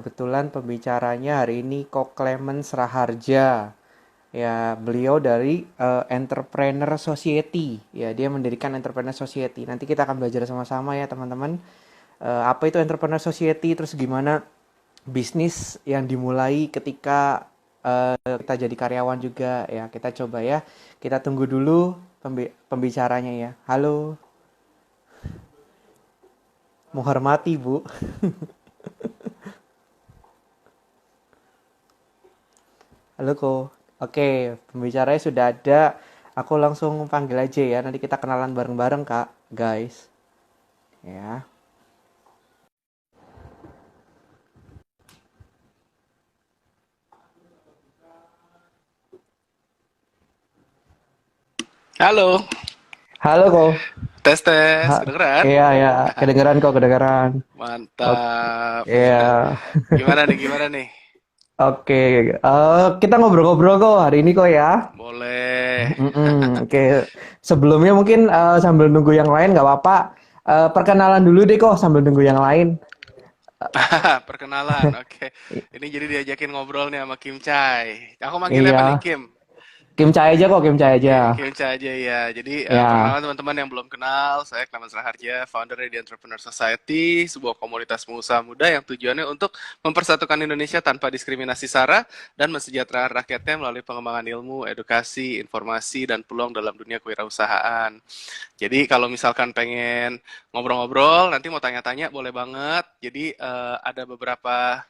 Kebetulan pembicaranya hari ini Ko Clemens Raharja. Ya, beliau dari Entrepreneur Society. Ya, dia mendirikan Entrepreneur Society. Nanti kita akan belajar sama-sama ya, teman-teman. Apa itu Entrepreneur Society, terus gimana bisnis yang dimulai ketika kita jadi karyawan juga. Ya, kita coba ya. Kita tunggu dulu pembicaranya ya. Halo, menghormati, Bu. Halo, Ko. Oke, pembicaranya sudah ada. Aku langsung panggil aja ya. Nanti kita kenalan bareng-bareng, Kak, guys. Ya. Halo, Halo, Ko. tes tes, Ha, kedengeran? iya, ya. Kedengeran kok, kedengeran. Oke, Mantap. iya. Gimana nih, gimana nih? Oke, kita ngobrol-ngobrol kok hari ini kok ya. Boleh. Oke, sebelumnya mungkin sambil nunggu yang lain nggak apa-apa. Perkenalan dulu deh kok sambil nunggu yang lain. Perkenalan, oke. Ini jadi diajakin ngobrol nih sama Kim Chai. Aku manggilnya apa nih, Iya, Kim? Kim Cahaya aja kok, Kim Cahaya aja. Kim Cha aja ya. Jadi Ya, perkenalan teman-teman yang belum kenal, saya Clemens Raharja, founder dari The Entrepreneur Society, sebuah komunitas pengusaha muda yang tujuannya untuk mempersatukan Indonesia tanpa diskriminasi SARA dan mensejahterakan rakyatnya melalui pengembangan ilmu, edukasi, informasi, dan peluang dalam dunia kewirausahaan. Jadi kalau misalkan pengen ngobrol-ngobrol, nanti mau tanya-tanya boleh banget. Jadi ada beberapa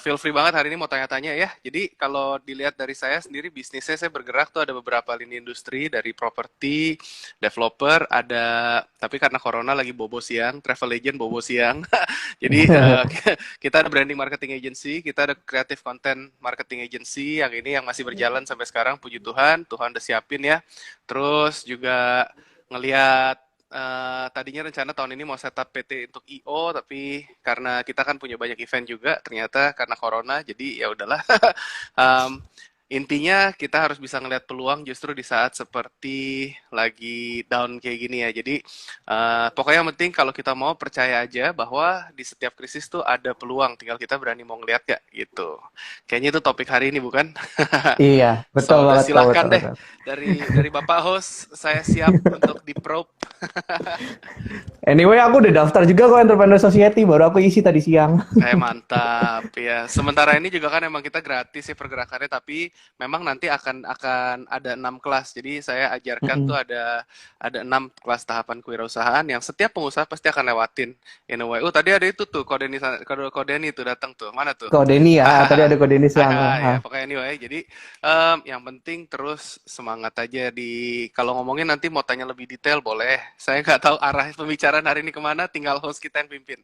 feel free banget hari ini mau tanya-tanya ya. Jadi kalau dilihat dari saya sendiri bisnisnya saya bergerak tuh ada beberapa lini industri dari properti, developer, ada tapi karena corona lagi bobo siang, travel agent bobo siang. Jadi kita ada branding marketing agency, kita ada creative content marketing agency yang ini yang masih berjalan sampai sekarang puji Tuhan, Tuhan udah siapin ya. Terus juga ngelihat tadinya rencana tahun ini mau setup PT untuk IO tapi karena kita kan punya banyak event juga ternyata karena corona jadi ya udahlah. Em, Intinya kita harus bisa ngelihat peluang justru di saat seperti lagi down kayak gini ya. Jadi pokoknya yang penting kalau kita mau percaya aja bahwa di setiap krisis tuh ada peluang, tinggal kita berani mau ngelihat gak gitu. Kayaknya itu topik hari ini bukan? iya, betul So, udah banget kok, silahkan betul deh betul. dari Bapak host, saya siap untuk di probe. Anyway, aku udah daftar juga kok Entrepreneur Society, baru aku isi tadi siang. Mantap ya. Sementara ini juga kan emang kita gratis ya pergerakannya, tapi memang nanti akan ada 6 kelas. Jadi saya ajarkan tuh ada 6 kelas tahapan kewirausahaan yang setiap pengusaha pasti akan lewatin. In a way. Tadi ada itu tuh Kodeni tuh datang tuh. Mana tuh? Kode ini ya, tadi ada kode ini siang. Ya pokoknya anyway. Jadi yang penting terus semangat aja kalau ngomongin nanti mau tanya lebih detail boleh. Saya nggak tahu arah pembicaraan hari ini kemana, tinggal host kita yang pimpin.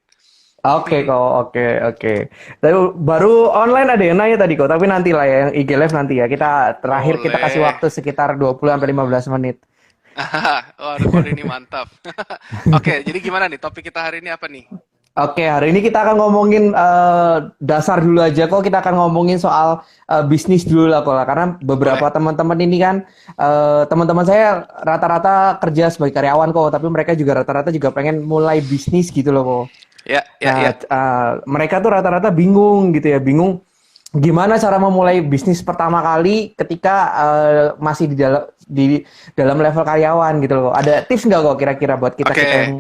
Oke kok, oke, oke. Tapi baru online ada yang nanya tadi kok, tapi nanti lah ya, yang IG Live nanti ya. Kita terakhir kita kasih Boleh. waktu sekitar 20 sampai 15 menit. Waduh, kode ini mantap. Oke, jadi gimana nih? Topik kita hari ini apa nih? Oke, hari ini kita akan ngomongin dasar dulu aja kok. Kita akan ngomongin soal bisnis dulu lah kok. Karena beberapa Boleh. teman-teman ini kan teman-teman saya rata-rata kerja sebagai karyawan kok, tapi mereka juga rata-rata juga pengen mulai bisnis gitu loh kok. Ya, ya, Nah, ya. mereka tuh rata-rata bingung gitu ya, bingung gimana cara memulai bisnis pertama kali ketika masih di dalam level karyawan gitu loh. Ada tips nggak kok kira-kira buat kita kita Oke. yang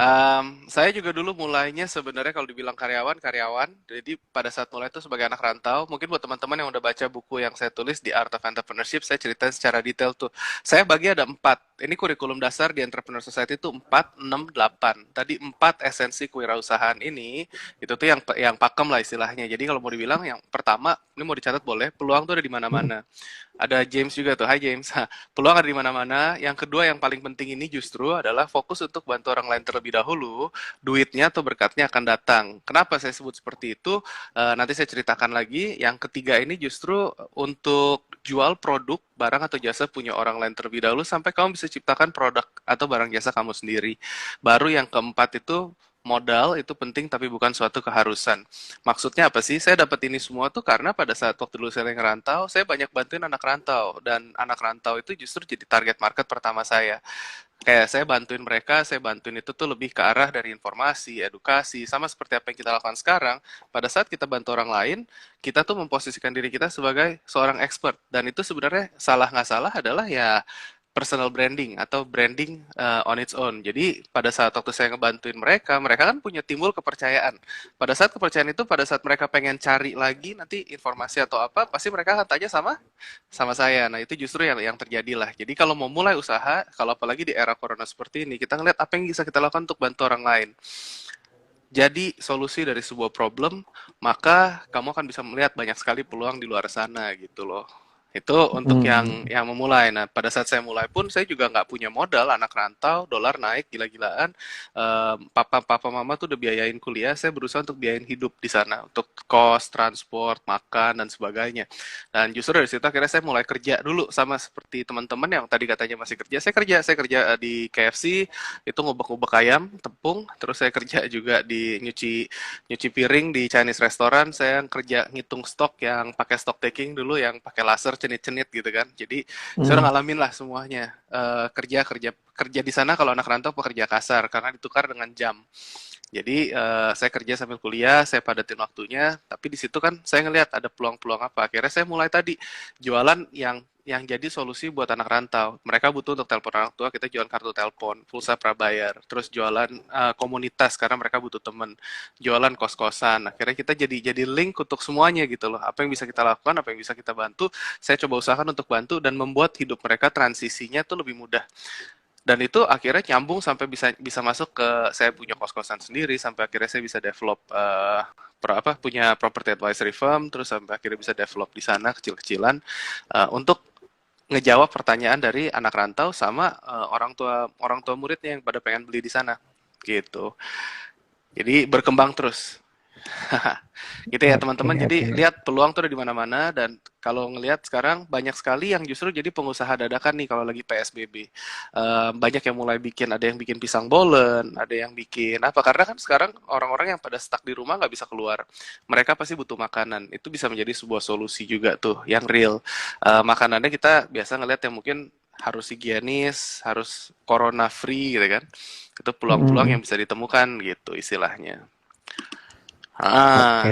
ah, Saya juga dulu mulainya sebenarnya kalau dibilang karyawan, karyawan. Jadi pada saat mulai itu sebagai anak rantau, mungkin buat teman-teman yang udah baca buku yang saya tulis di Art of Entrepreneurship, saya ceritain secara detail tuh. Saya bagi ada 4. Ini kurikulum dasar di Entrepreneur Society itu 4, 6, 8. Tadi 4 esensi kewirausahaan ini, itu tuh yang pakem lah istilahnya. Jadi kalau mau dibilang yang pertama, ini mau dicatat boleh, peluang tuh ada di mana-mana. Ada James juga tuh, Hai James. Peluang ada di mana-mana. Yang kedua yang paling penting ini justru adalah fokus untuk bantu orang lain terlebih dahulu, duitnya atau berkatnya akan datang. Kenapa saya sebut seperti itu? Nanti saya ceritakan lagi. Yang ketiga ini justru untuk jual produk, barang atau jasa punya orang lain terlebih dahulu sampai kamu bisa ciptakan produk atau barang jasa kamu sendiri. Baru yang keempat itu modal itu penting tapi bukan suatu keharusan. Maksudnya apa sih? Saya dapat ini semua tuh karena pada saat waktu dulu saya ngerantau, saya banyak bantuin anak rantau dan anak rantau itu justru jadi target market pertama saya. Kayak saya bantuin itu tuh lebih ke arah dari informasi, edukasi, sama seperti apa yang kita lakukan sekarang. Pada saat kita bantu orang lain, kita tuh memposisikan diri kita sebagai seorang expert. Dan itu sebenarnya salah nggak salah adalah ya personal branding atau branding on its own. Jadi pada saat waktu saya ngebantuin mereka, mereka kan punya timbul kepercayaan. Pada saat kepercayaan itu, pada saat mereka pengen cari lagi nanti informasi atau apa, pasti mereka akan tanya sama sama saya. Nah, itu justru yang terjadi lah. Jadi kalau mau mulai usaha, kalau apalagi di era corona seperti ini, kita ngeliat apa yang bisa kita lakukan untuk bantu orang lain. Jadi solusi dari sebuah problem, maka kamu akan bisa melihat banyak sekali peluang di luar sana gitu loh. Itu untuk Hmm. yang memulai. Nah, pada saat saya mulai pun saya juga nggak punya modal, anak rantau, dolar naik gila-gilaan. Papa mama tuh udah biayain kuliah, saya berusaha untuk biayain hidup di sana, untuk kos, transport, makan dan sebagainya. Dan justru dari situ akhirnya saya mulai kerja dulu sama seperti teman-teman yang tadi katanya masih kerja. Saya kerja di KFC, itu ngubek-ngubek ayam, tepung, terus saya kerja juga di nyuci nyuci piring di Chinese restaurant, saya kerja ngitung stok yang pakai stock taking dulu yang pakai laser cenit-cenit gitu kan. Jadi saya udah Hmm. ngalamin lah semuanya. Kerja kerja kerja di sana kalau anak rantau pekerja kasar karena ditukar dengan jam. Jadi saya kerja sambil kuliah, saya padatin waktunya, tapi di situ kan saya ngelihat ada peluang-peluang apa. Akhirnya saya mulai tadi jualan yang jadi solusi buat anak rantau. Mereka butuh untuk telepon orang tua, kita jualan kartu telepon, pulsa prabayar, terus jualan komunitas karena mereka butuh teman, jualan kos-kosan. Akhirnya kita jadi link untuk semuanya gitu loh. Apa yang bisa kita lakukan, apa yang bisa kita bantu, saya coba usahakan untuk bantu dan membuat hidup mereka transisinya tuh lebih mudah. Dan itu akhirnya nyambung sampai bisa bisa masuk ke saya punya kos-kosan sendiri sampai akhirnya saya bisa develop punya property advisory firm terus sampai akhirnya bisa develop di sana kecil-kecilan untuk ngejawab pertanyaan dari anak rantau sama orang tua muridnya yang pada pengen beli di sana gitu. Jadi berkembang terus. Gitu ya Oke, teman-teman. Jadi oke. lihat peluang tuh ada di mana-mana dan kalau ngelihat sekarang banyak sekali yang justru jadi pengusaha dadakan nih kalau lagi PSBB. Banyak yang mulai bikin, ada yang bikin pisang bolen, ada yang bikin apa? Karena kan sekarang orang-orang yang pada stuck di rumah nggak bisa keluar. Mereka pasti butuh makanan. Itu bisa menjadi sebuah solusi juga tuh yang real. Makanannya kita biasa ngelihat yang mungkin harus higienis, harus corona free gitu kan. Itu peluang-peluang Hmm. yang bisa ditemukan gitu istilahnya. Oke. Ah,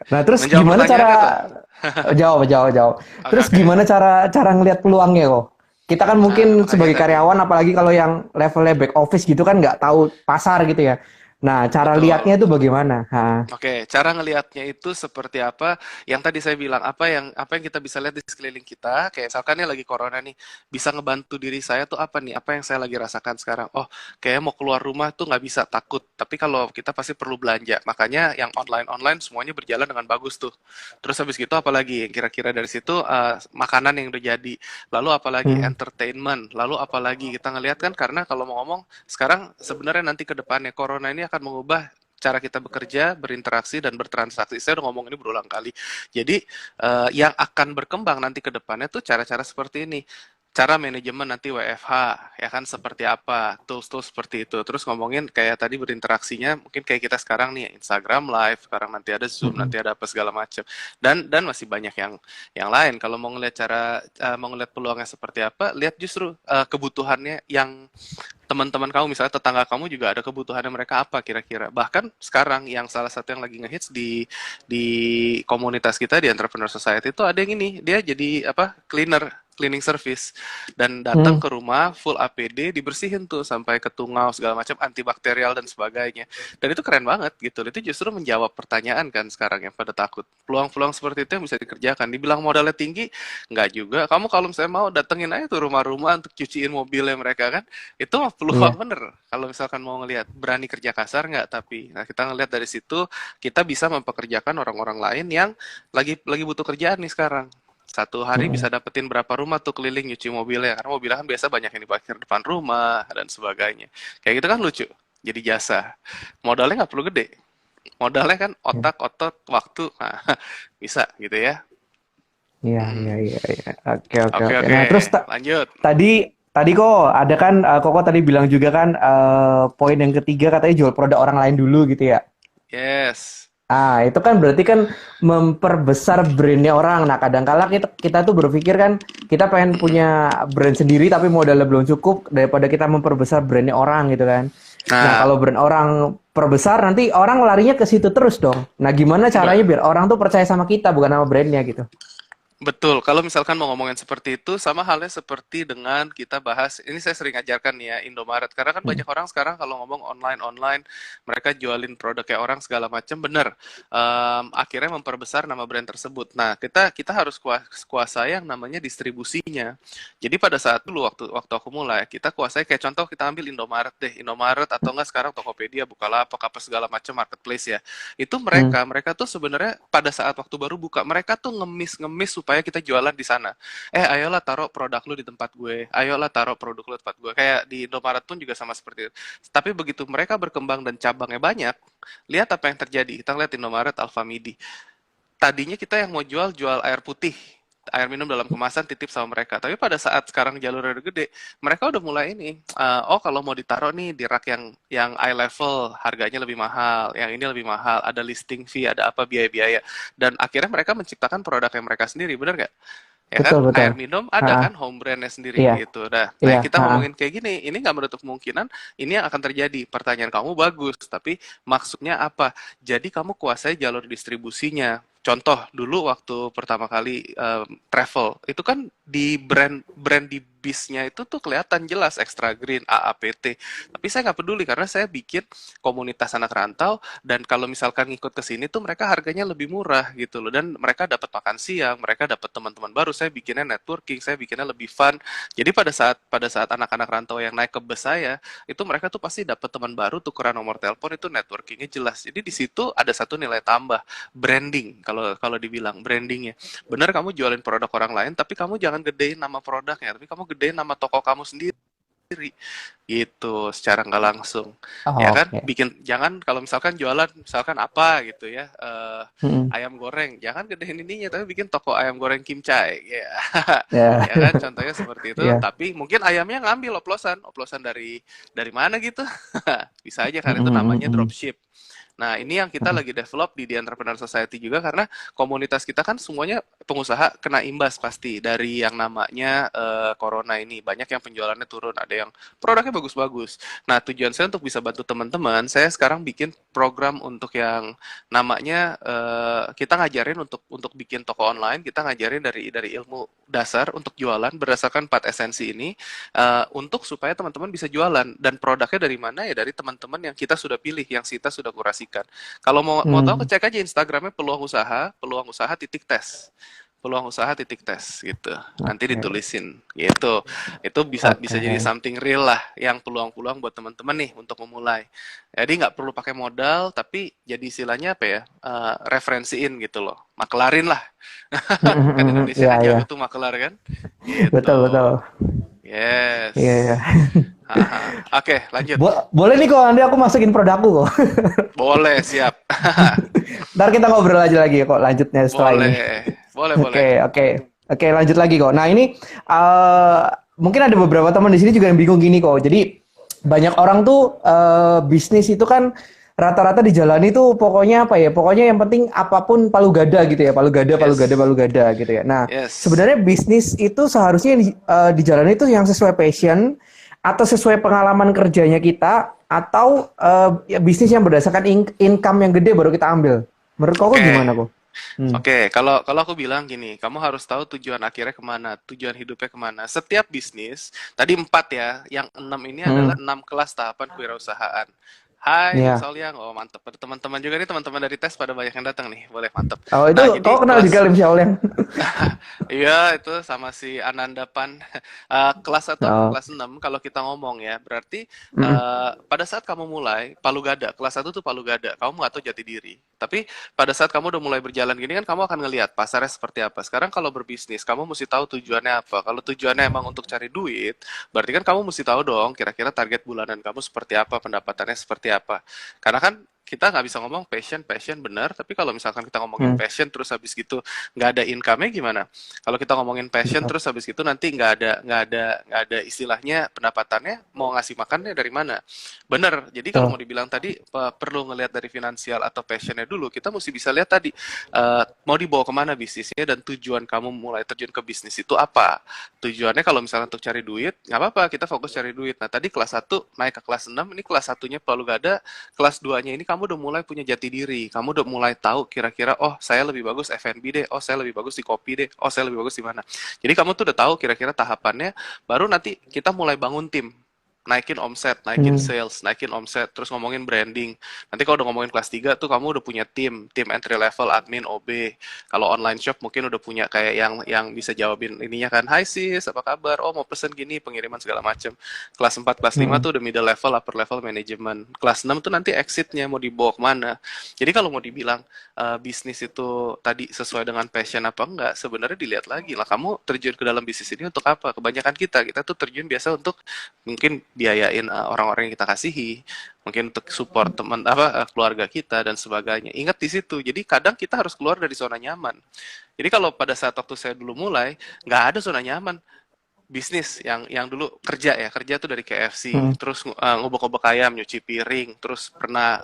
Nah, terus menjawab gimana cara pertanyaannya tuh. jawab, jawab, jawab. Oke, Terus oke. gimana cara ngelihat peluangnya kok? Kita kan mungkin Nah, makanya sebagai tadi. karyawan, apalagi kalau yang levelnya back office gitu kan nggak tahu pasar gitu ya. Nah, cara lihatnya Betul. itu bagaimana? Ha. Oke, cara ngelihatnya itu seperti apa? Yang tadi saya bilang, apa yang kita bisa lihat di sekeliling kita, kayak misalkan nih lagi corona nih, bisa ngebantu diri saya tuh apa nih? Apa yang saya lagi rasakan sekarang? Oh, kayak mau keluar rumah tuh nggak bisa, takut. Tapi kalau kita pasti perlu belanja, makanya yang online-online semuanya berjalan dengan bagus tuh. Terus habis gitu apalagi? Kira-kira dari situ makanan yang udah jadi. Lalu apalagi Hmm. entertainment. Lalu apalagi kita ngelihat kan karena kalau mau ngomong sekarang sebenarnya nanti ke depannya corona ini akan mengubah cara kita bekerja, berinteraksi, dan bertransaksi. Saya udah ngomong ini berulang kali. Jadi, yang akan berkembang nanti ke depannya tuh cara-cara seperti ini. Cara manajemen nanti WFH, ya kan seperti apa, tools-tools seperti itu. Terus ngomongin kayak tadi berinteraksinya, mungkin kayak kita sekarang nih, Instagram Live, sekarang nanti ada Zoom, Hmm. nanti ada apa segala macam. Dan masih banyak yang lain. Kalau mau ngelihat mau ngelihat peluangnya seperti apa, lihat justru kebutuhannya yang teman-teman kamu misalnya tetangga kamu juga ada kebutuhannya mereka apa kira-kira bahkan sekarang yang salah satu yang lagi ngehits di komunitas kita di Entrepreneur Society itu ada yang ini dia jadi apa cleaning service dan datang Hmm. ke rumah full APD dibersihin tuh sampai ke tungau segala macam antibakterial dan sebagainya dan itu keren banget gitu itu justru menjawab pertanyaan kan sekarang yang pada takut peluang-peluang seperti itu yang bisa dikerjakan dibilang modalnya tinggi nggak juga kamu kalau misalnya mau datengin aja tuh rumah-rumah untuk cuciin mobilnya mereka kan itu mah peluang Iya. bener. Kalau misalkan mau ngelihat berani kerja kasar nggak, tapi nah kita ngelihat dari situ kita bisa mempekerjakan orang-orang lain yang lagi butuh kerjaan nih sekarang. Satu hari Hmm. bisa dapetin berapa rumah tuh keliling nyuci mobilnya karena mobilnya kan biasa banyak yang diparkir depan rumah dan sebagainya. Kayak gitu kan lucu. Jadi jasa. Modalnya nggak perlu gede. Modalnya kan Iya, otak, otot, waktu. Nah, bisa gitu ya. iya, Hmm. iya, iya. Iya. Oke, oke, Oke oke. oke, Nah, terus lanjut. tadi tadi kok ada kan Koko tadi bilang juga kan poin yang ketiga katanya jual produk orang lain dulu gitu ya. Yes. Itu kan berarti kan memperbesar brandnya orang. Nah, kadang-kala kita tuh berpikir kan kita pengen Mm-mm. punya brand sendiri tapi modalnya belum cukup daripada kita memperbesar brandnya orang gitu kan. Nah, Nah, kalau brand orang perbesar nanti orang larinya ke situ terus dong. Nah, gimana caranya Mbak, biar orang tuh percaya sama kita bukan sama brandnya gitu? betul, kalau misalkan mau ngomongin seperti itu, sama halnya seperti dengan kita bahas, ini saya sering ajarkan ya, Indomaret. Karena kan Hmm. banyak orang sekarang kalau ngomong online-online, mereka jualin produknya orang segala macam, bener. Akhirnya memperbesar nama brand tersebut. Nah, kita kita harus kuasai yang namanya distribusinya. Jadi pada saat dulu, waktu waktu aku mulai, kita kuasai, kayak contoh kita ambil Indomaret deh, Indomaret atau enggak sekarang Tokopedia, Bukalapak, apa segala macam marketplace ya. Itu Hmm. mereka tuh sebenarnya pada saat waktu baru buka, mereka tuh ngemis-ngemis supaya kita jualan di sana. Ayolah taruh produk lu di tempat gue. Ayolah taruh produk lu di tempat gue. Kayak di Indomaret pun juga sama seperti itu. Tapi begitu mereka berkembang dan cabangnya banyak, lihat apa yang terjadi. Kita lihat Indomaret, Alfamidi. Tadinya kita yang mau jual air putih, air minum dalam kemasan titip sama mereka. Tapi pada saat sekarang jalurnya udah gede, mereka udah mulai ini. Oh kalau mau ditaruh nih di rak yang eye level, harganya lebih mahal, yang ini lebih mahal, ada listing fee, ada apa biaya-biaya. Dan akhirnya mereka menciptakan produk yang mereka sendiri, bener nggak? Ya kan, Betul, betul. air minum ada Ha, kan home brandnya sendiri iya, gitu. Nah iya, yang kita ha. ngomongin kayak gini, ini nggak menutup kemungkinan ini yang akan terjadi. Pertanyaan kamu bagus, tapi maksudnya apa? Jadi kamu kuasai jalur distribusinya. Contoh dulu waktu pertama kali travel itu kan di brand di bisnya itu tuh kelihatan jelas Extra Green, AAPT. Tapi saya nggak peduli karena saya bikin komunitas anak rantau dan kalau misalkan ngikut ke sini tuh mereka harganya lebih murah gitu loh dan mereka dapat makan siang, mereka dapat teman-teman baru. Saya bikinnya networking, saya bikinnya lebih fun. Jadi pada saat anak-anak rantau yang naik ke bus saya, itu mereka tuh pasti dapat teman baru, tukeran nomor telepon itu networkingnya jelas. Jadi di situ ada satu nilai tambah branding kalau kalau dibilang brandingnya. Bener kamu jualin produk orang lain, tapi kamu jangan gedein nama produknya, tapi kamu gedein nama toko kamu sendiri gitu secara nggak langsung ya Oh, kan oke. bikin jangan kalau misalkan jualan misalkan apa gitu ya Mm-mm. ayam goreng jangan gedein ininya tapi bikin toko ayam goreng kimcai ya Ya, ya kan contohnya seperti itu ya. tapi mungkin ayamnya ngambil oplosan oplosan dari mana gitu bisa aja kan itu Mm-mm, namanya mm-mm. dropship. Nah, ini yang kita lagi develop di The Entrepreneur Society juga karena komunitas kita kan semuanya pengusaha kena imbas pasti dari yang namanya corona ini. Banyak yang penjualannya turun, ada yang produknya bagus-bagus. Nah, tujuan saya untuk bisa bantu teman-teman, saya sekarang bikin program untuk yang namanya kita ngajarin untuk bikin toko online, kita ngajarin dari ilmu dasar untuk jualan berdasarkan 4 esensi ini untuk supaya teman-teman bisa jualan dan produknya dari mana ya dari teman-teman yang kita sudah pilih, yang kita sudah kurasikan. Kalau mau tahu Hmm, cek aja Instagramnya peluang usaha titik tes. Peluang usaha titik tes gitu. Nanti oke, ditulisin gitu. Itu bisa bisa oke. jadi something real lah yang peluang-peluang buat teman-teman nih untuk memulai. Jadi nggak perlu pakai modal tapi jadi istilahnya apa ya? Referensiin gitu loh. Makelarin lah. Mm-mm, Kan mm-mm. Indonesia Iya, kan iya. jago tuh makelar kan? Betul, Gitu. betul. Yes. Iya, iya. Haha. Oke, lanjut. Boleh nih kok, nanti aku masukin produkku kok. Boleh, siap. Ntar kita ngobrol aja lagi kok lanjutnya setelah ini. Boleh. Boleh, boleh. Oke, oke. Oke, lanjut lagi kok. Nah, ini eh mungkin ada beberapa teman di sini juga yang bingung gini kok. Jadi banyak orang tuh bisnis itu kan rata-rata dijalani tuh pokoknya apa ya? Pokoknya yang penting apapun palu gada gitu ya. Palu gada, palu gada, Yes. palu gada gitu ya. Nah, Yes. sebenarnya bisnis itu seharusnya yang dijalani itu yang sesuai passion atau sesuai pengalaman kerjanya kita atau ya bisnis yang berdasarkan income yang gede baru kita ambil. Menurut kau Oke. gimana kok? Hmm. Oke, kalau kalau aku bilang gini, kamu harus tahu tujuan akhirnya kemana, tujuan hidupnya kemana. Setiap bisnis, tadi 4 ya, yang 6 ini adalah Hmm. 6 kelas tahapan kewirausahaan. Hai Ya. Sauliang, oh mantep. Ada teman-teman juga nih, teman-teman dari tes pada banyak yang datang nih, boleh mantep. Oh, itu Nah, kau jadi kenal juga kelas Lim Xiao Liang? iya, itu sama si Ananda Pan. Kelas 1 sampai Oh. kelas 6 kalau kita ngomong ya, berarti Mm-mm. pada saat kamu mulai palu gada, kelas 1 tuh palu gada, kamu nggak tahu jati diri. Tapi pada saat kamu udah mulai berjalan gini kan kamu akan ngelihat pasarnya seperti apa. Sekarang kalau berbisnis, kamu mesti tahu tujuannya apa. Kalau tujuannya emang untuk cari duit, berarti kan kamu mesti tahu dong kira-kira target bulanan kamu seperti apa, pendapatannya seperti apa. Karena kan kita nggak bisa ngomong passion benar, tapi kalau misalkan kita ngomongin passion terus habis gitu nggak ada income-nya gimana? Kalau kita ngomongin passion Betul. terus habis gitu nanti nggak ada istilahnya pendapatannya mau ngasih makannya dari mana? Bener. Jadi kalau mau Betul. dibilang tadi perlu ngelihat dari finansial atau passionnya dulu, kita mesti bisa lihat tadi mau dibawa kemana bisnisnya dan tujuan kamu mulai terjun ke bisnis itu apa? Tujuannya kalau misalnya untuk cari duit, nggak apa-apa, kita fokus cari duit. Nah, tadi kelas 1 naik ke kelas 6, ini kelas satunya Palu Gada, kelas 2-nya ini kamu udah mulai punya jati diri. Kamu udah mulai tahu kira-kira, oh saya lebih bagus F&B deh, oh saya lebih bagus di kopi deh, oh saya lebih bagus di mana. Jadi kamu tuh udah tahu kira-kira tahapannya, baru nanti kita mulai bangun tim naikin omset, naikin Hmm. sales, naikin omset, terus ngomongin branding. Nanti kalau udah ngomongin kelas 3 tuh kamu udah punya tim entry level, admin, OB. Kalau online shop mungkin udah punya kayak yang bisa jawabin ininya kan, "Hai sis, apa kabar? Oh, mau pesen gini, pengiriman segala macam." Kelas 4, kelas 5 Hmm. tuh udah middle level, upper level management. Kelas 6 tuh nanti exitnya mau dibawa kemana. Jadi kalau mau dibilang bisnis itu tadi sesuai dengan passion apa enggak, sebenarnya dilihat lagi lah kamu terjun ke dalam bisnis ini untuk apa. Kebanyakan kita tuh terjun biasa untuk mungkin biayain orang-orang yang kita kasihi, mungkin untuk support teman keluarga kita dan sebagainya. Ingat di situ. Jadi kadang kita harus keluar dari zona nyaman. Jadi kalau pada saat waktu saya dulu mulai, nggak ada zona nyaman. Bisnis yang dulu kerja tuh dari KFC, Hmm. terus ngobok-ngobok ayam, nyuci piring, terus pernah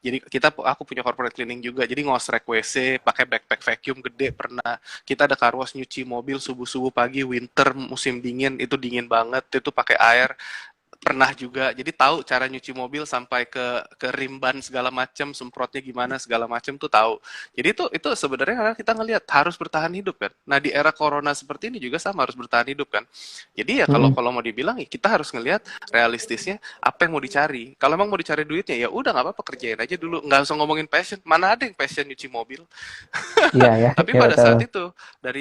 jadi aku punya corporate cleaning juga, jadi ngosrek WC, pakai backpack vacuum gede pernah. Kita ada car wash nyuci mobil subuh-subuh pagi, winter musim dingin itu dingin banget, itu pakai air pernah juga, jadi tahu cara nyuci mobil sampai ke rim ban segala macam, semprotnya gimana segala macam tuh tahu. Jadi itu sebenarnya karena kita ngelihat harus bertahan hidup kan. Nah di era corona seperti ini juga sama harus bertahan hidup kan. Jadi ya kalau Hmm. kalau mau dibilang ya kita harus ngelihat realistisnya apa yang mau dicari. Kalau emang mau dicari duitnya ya udah nggak apa-apa kerjain aja dulu, nggak usah ngomongin passion. Mana ada yang passion nyuci mobil? Iya ya, Tapi ya pada betul. saat itu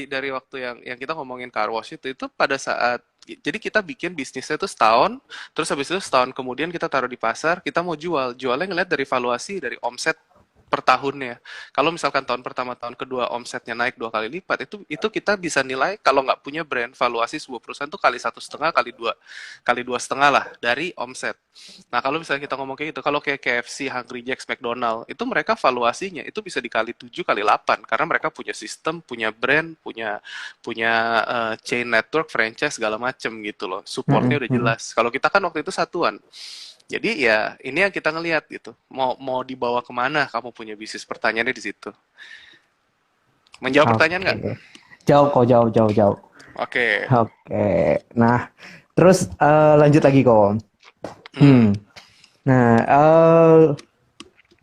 dari waktu yang kita ngomongin car wash itu pada saat jadi kita bikin bisnisnya itu setahun, terus habis itu setahun kemudian kita taruh di pasar, kita mau jualnya ngeliat dari valuasi dari omset per tahunnya. Kalau misalkan tahun pertama, tahun kedua omsetnya naik 2 kali lipat, itu kita bisa nilai kalau nggak punya brand, valuasi sebuah perusahaan tuh kali 1,5, kali 2,5 lah dari omset. Nah kalau misalnya kita ngomong kayak gitu, kalau kayak KFC, Hungry Jack's, McDonald, itu mereka valuasinya itu bisa dikali 7 kali 8 karena mereka punya sistem, punya brand, punya punya chain network, franchise segala macem gitu loh. Supportnya Hmm. udah Hmm. jelas. Kalau kita kan waktu itu satuan. Jadi ya ini yang kita ngelihat gitu. Mau dibawa kemana kamu punya bisnis, pertanyaannya di situ. Menjawab pertanyaan Oke. nggak? Jauh kok, jauh, jauh, jauh. Oke. Oke. Nah, terus lanjut lagi kok. Hmm. Hmm. Nah,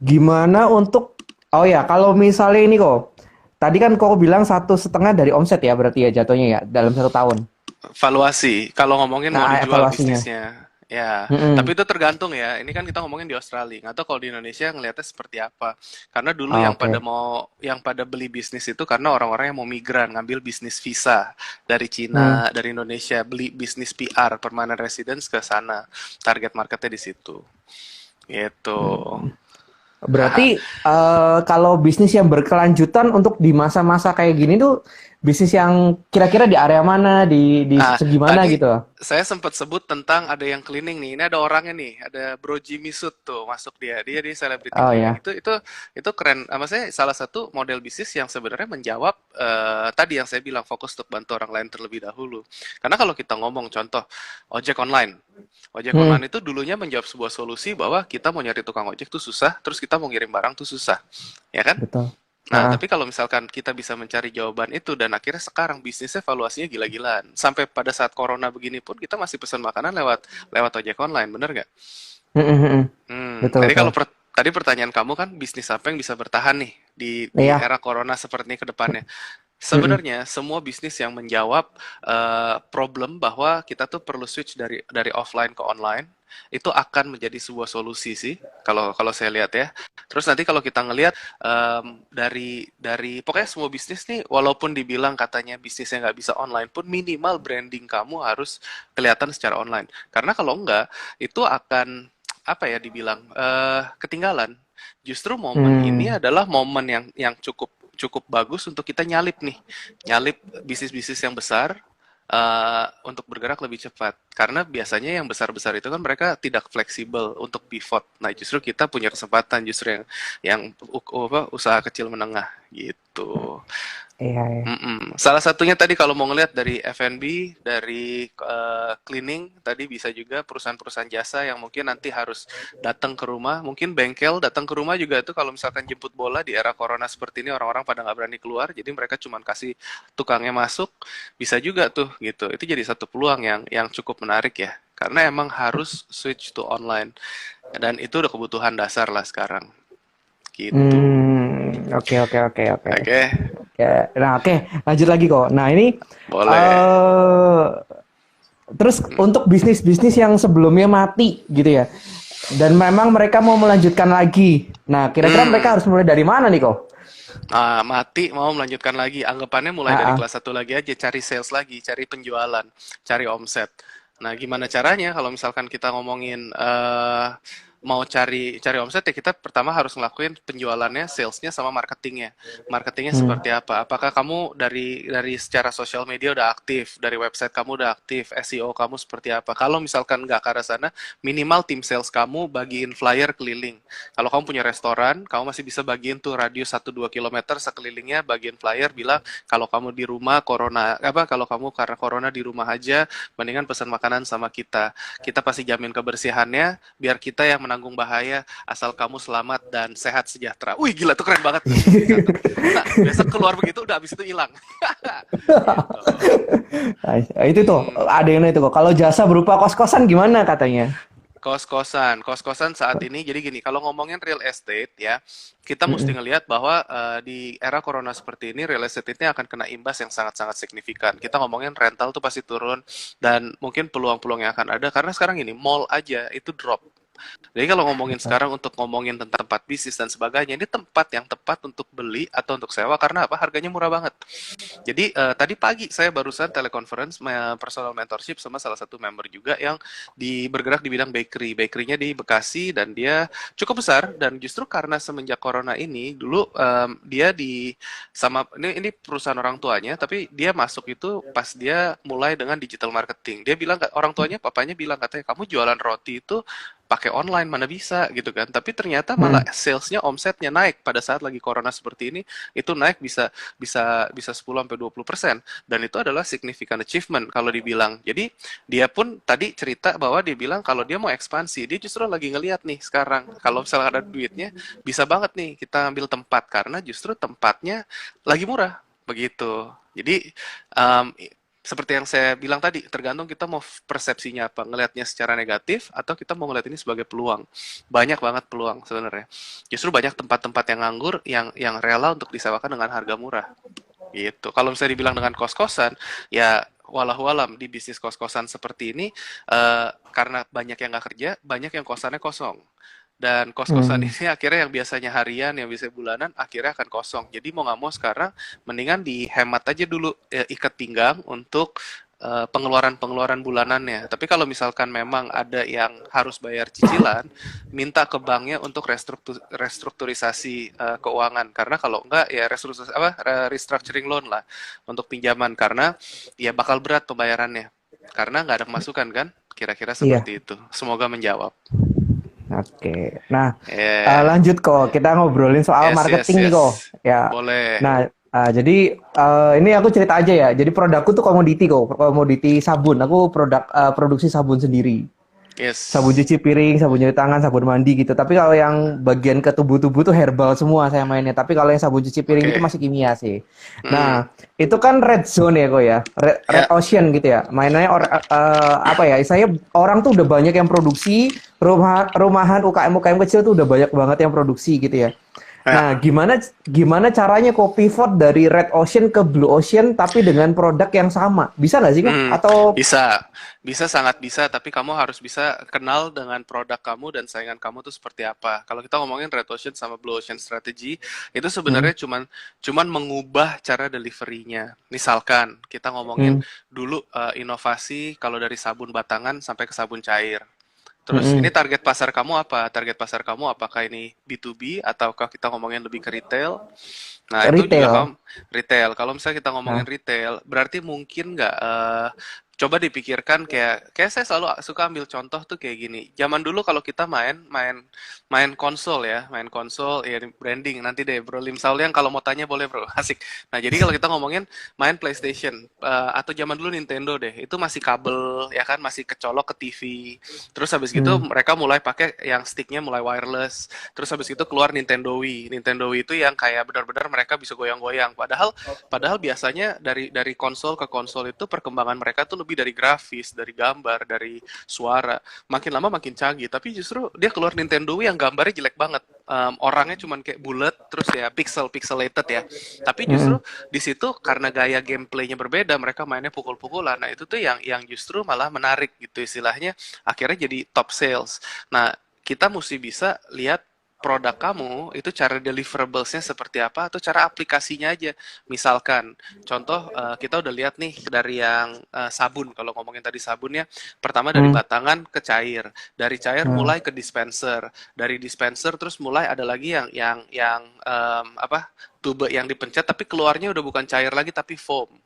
gimana untuk oh ya, kalau misalnya ini kok, tadi kan kok bilang 1,5 dari omset ya berarti ya jatuhnya ya dalam 1 tahun. Valuasi, kalau ngomongin mau Nah, dijual evaluasinya. bisnisnya. Ya, tapi Mm-mm. itu tergantung ya. Ini kan kita ngomongin di Australia. Nggak tahu kalau di Indonesia ngelihatnya seperti apa. Karena dulu Oke. yang pada beli bisnis itu karena orang-orang yang mau migran, ngambil bisnis visa dari Hmm. Cina, dari Indonesia, beli bisnis PR, permanent residence ke sana. Target marketnya di situ. Gitu. Berarti kalau bisnis yang berkelanjutan untuk di masa-masa kayak gini tuh bisnis yang kira-kira di area mana, di Ah, segi mana tadi gitu. saya sempat sebut tentang ada yang cleaning nih. Ini ada orangnya nih, ada Bro Jimmy Sut tuh masuk dia. Dia selebriti Oh cleaning. ya. Itu keren. Saya salah satu model bisnis yang sebenarnya menjawab tadi yang saya bilang fokus untuk bantu orang lain terlebih dahulu. Karena kalau kita ngomong contoh ojek online. Ojek Hmm, online itu dulunya menjawab sebuah solusi bahwa kita mau nyari tukang ojek tuh susah, terus kita mau ngirim barang tuh susah. Ya kan? betul. Nah, Ah, tapi kalau misalkan kita bisa mencari jawaban itu dan akhirnya sekarang bisnisnya valuasinya gila-gilaan. Sampai pada saat corona begini pun kita masih pesan makanan lewat lewat ojek online, bener nggak? mm, mm, mm. Betul Tadi betul. tadi pertanyaan kamu kan bisnis apa yang bisa bertahan nih di Iya. era corona seperti ini ke depannya. Mm, mm. Sebenarnya semua bisnis yang menjawab problem bahwa kita tuh perlu switch dari offline ke online itu akan menjadi sebuah solusi sih kalau kalau saya lihat ya. Terus nanti kalau kita ngelihat dari pokoknya semua bisnis nih walaupun dibilang katanya bisnisnya nggak bisa online pun minimal branding kamu harus kelihatan secara online. Karena kalau enggak itu akan apa ya dibilang ketinggalan. Justru momen ini Hmm, adalah momen yang cukup cukup bagus untuk kita nyalip nih, nyalip bisnis-bisnis yang besar untuk bergerak lebih cepat. Karena biasanya yang besar-besar itu kan mereka tidak fleksibel untuk pivot. Nah, justru kita punya kesempatan justru yang usaha kecil menengah gitu. Iya, iya. Salah satunya tadi kalau mau ngelihat dari F&B, dari cleaning, tadi bisa juga perusahaan-perusahaan jasa yang mungkin nanti harus datang ke rumah, mungkin bengkel datang ke rumah juga itu kalau misalkan jemput bola di era corona seperti ini orang-orang pada nggak berani keluar, jadi mereka cuma kasih tukangnya masuk, bisa juga tuh gitu. Itu jadi satu peluang yang cukup menarik ya, karena emang harus switch to online dan itu udah kebutuhan dasar lah sekarang gitu. Oke, oke, oke, oke. Oke, Oke. Nah, oke, lanjut lagi kok. Nah, ini boleh. eh terus untuk bisnis-bisnis yang sebelumnya mati gitu ya. Dan memang mereka mau melanjutkan lagi. Nah, kira-kira mereka Hmm. harus mulai dari mana nih kok? Mati mau melanjutkan lagi. Anggapannya mulai dari Ah, ah. kelas satu lagi aja, cari sales lagi, cari penjualan, cari omset. Nah, gimana caranya kalau misalkan kita ngomongin mau cari cari omset ya kita pertama harus ngelakuin penjualannya, salesnya sama marketingnya. Marketingnya Hmm. seperti apa? Apakah kamu dari secara sosial media udah aktif, dari website kamu udah aktif, SEO kamu seperti apa? Kalau misalkan nggak ke arah sana, minimal tim sales kamu bagiin flyer keliling. Kalau kamu punya restoran, kamu masih bisa bagiin tuh radius 1-2 kilometer sekelilingnya, bagiin flyer bilang kalau kamu di rumah corona apa kalau kamu karena corona di rumah aja, mendingan pesan makanan sama kita. Kita pasti jamin kebersihannya, biar kita yang menanggung bahaya asal kamu selamat dan sehat sejahtera. Wih gila tuh keren banget tuh, bisa tuh. Nah, besok keluar begitu udah habis itu hilang. Gitu. Nah, itu tuh Hmm. ada yang itu kok. Kalau jasa berupa kos-kosan gimana katanya? Kos-kosan saat ini, jadi gini, kalau ngomongin real estate ya, kita mesti Mm-mm. ngelihat bahwa di era corona seperti ini, real estate ini akan kena imbas yang sangat-sangat signifikan. Kita ngomongin rental tuh pasti turun, dan mungkin peluang-peluang yang akan ada, karena sekarang ini, mall aja itu drop. Jadi kalau ngomongin sekarang untuk ngomongin tentang tempat bisnis dan sebagainya, ini tempat yang tepat untuk beli atau untuk sewa, karena apa? Harganya murah banget. Jadi tadi pagi saya barusan teleconference personal mentorship sama salah satu member juga yang bergerak di bidang bakery. Bakerynya di Bekasi dan dia cukup besar dan justru karena semenjak corona ini dulu dia sama ini perusahaan orang tuanya tapi dia masuk itu pas dia mulai dengan digital marketing. Dia bilang orang tuanya papanya bilang katanya kamu jualan roti itu pakai online mana bisa gitu kan. Tapi ternyata malah Mm. salesnya omsetnya naik pada saat lagi corona seperti ini itu naik bisa bisa bisa 10-20% dan itu adalah significant achievement kalau dibilang. Jadi dia pun tadi cerita bahwa dia bilang kalau dia mau ekspansi, dia justru lagi ngelihat nih sekarang kalau misalnya ada duitnya bisa banget nih kita ambil tempat karena justru tempatnya lagi murah begitu. Jadi um, seperti yang saya bilang tadi, tergantung kita mau persepsinya apa, ngelihatnya secara negatif atau kita mau ngelihat ini sebagai peluang. Banyak banget peluang sebenarnya. Justru banyak tempat-tempat yang nganggur yang rela untuk disewakan dengan harga murah. Gitu. Kalau misalnya dibilang dengan kos-kosan, ya walau alam di bisnis kos-kosan seperti ini, karena banyak yang nggak kerja, banyak yang kosannya kosong. Dan kos-kosan Hmm. ini akhirnya yang biasanya harian, yang biasanya bulanan, akhirnya akan kosong. Jadi mau nggak mau sekarang, mendingan dihemat aja dulu ikat pinggang untuk pengeluaran-pengeluaran bulanannya. Tapi kalau misalkan memang ada yang harus bayar cicilan, minta ke banknya untuk restrukturisasi keuangan. Karena kalau enggak ya restructuring loan lah untuk pinjaman karena ya bakal berat pembayarannya. Karena nggak ada pemasukan kan? Kira-kira Iya. seperti itu. Semoga menjawab. Oke. Nah, Eh, lanjut kok. Kita ngobrolin soal yes, yes, marketing nih yes. kok. Ya. Boleh. Nah, jadi ini aku cerita aja ya. Jadi produkku tuh komoditi kok, komoditi sabun. Aku produksi sabun sendiri. Sabun Yes. cuci piring, sabun cuci tangan, sabun mandi gitu. Tapi kalau yang bagian ke tubuh-tubuh tuh herbal semua saya mainnya. Tapi kalau yang sabun cuci piring itu Oke. masih kimia sih. Hmm. Nah, itu kan red zone ya kok ya. Red Ya. ocean gitu ya. Mainannya apa ya? Saya orang tuh udah banyak yang produksi, rumahan UKM kecil tuh udah banyak banget yang produksi gitu ya. Ya. Nah, gimana gimana caranya kok pivot dari red ocean ke blue ocean tapi dengan produk yang sama? Bisa nggak sih kok? Hmm, Atau bisa, bisa sangat bisa, tapi kamu harus bisa kenal dengan produk kamu dan saingan kamu tuh seperti apa. Kalau kita ngomongin red ocean sama blue ocean strategy, itu hmm, sebenarnya cuman mengubah cara deliverynya. Misalkan kita ngomongin hmm, dulu inovasi kalau dari sabun batangan sampai ke sabun cair. Terus ini hmm, target pasar kamu apa? Target pasar kamu apakah ini B2B ataukah kita ngomongin lebih ke retail? Nah, itu juga kamu retail. Retail. Kalau misalnya kita ngomongin Nah, retail, berarti mungkin nggak coba dipikirkan kayak saya selalu suka ambil contoh tuh kayak gini. Zaman dulu kalau kita main konsol ya, main konsol ya branding nanti deh Bro Lim Sauliang kalau mau tanya boleh Bro. Asik. Nah, jadi kalau kita ngomongin main PlayStation atau zaman dulu Nintendo deh, itu masih kabel ya kan, masih kecolok ke TV. Terus habis gitu hmm, mereka mulai pakai yang sticknya mulai wireless. Terus habis itu keluar Nintendo Wii. Nintendo Wii itu yang kayak benar-benar mereka bisa goyang-goyang. Padahal biasanya dari konsol ke konsol itu perkembangan mereka tuh lebih dari grafis, dari gambar, dari suara. Makin lama makin canggih, tapi justru dia keluar Nintendo Wii yang gambarnya jelek banget. Orangnya cuman kayak bulat, terus ya pixelated ya. Tapi hmm, justru di situ karena gaya gameplaynya berbeda, mereka mainnya pukul-pukulan. Nah itu tuh yang justru malah menarik gitu istilahnya. Akhirnya jadi top sales. Nah kita mesti bisa lihat produk kamu itu cara deliverablesnya seperti apa atau cara aplikasinya aja. Misalkan, contoh kita udah lihat nih dari yang sabun, kalau ngomongin tadi sabun ya, pertama dari hmm, batangan ke cair, dari cair nah, mulai ke dispenser, dari dispenser terus mulai ada lagi yang apa tube yang dipencet tapi keluarnya udah bukan cair lagi tapi foam.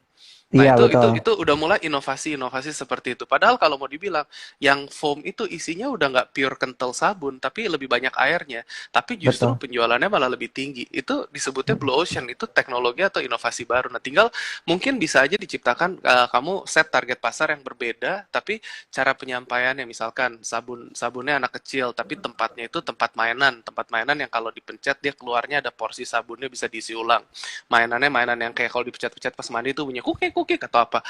Nah, iya itu betul, itu udah mulai inovasi-inovasi seperti itu. Padahal kalau mau dibilang, yang foam itu isinya udah nggak pure kental sabun, tapi lebih banyak airnya. Tapi justru betul. penjualannya malah lebih tinggi. Itu disebutnya Hmm, blue ocean, itu teknologi atau inovasi baru. Nah, tinggal mungkin bisa aja diciptakan kamu set target pasar yang berbeda, tapi cara penyampaiannya misalkan sabunnya anak kecil, tapi tempatnya itu tempat mainan yang kalau dipencet dia keluarnya ada porsi sabunnya bisa diisi ulang. Mainannya mainan yang kayak kalau dipecat-pecat pas mandi itu bunyi kukik kukik atau apa.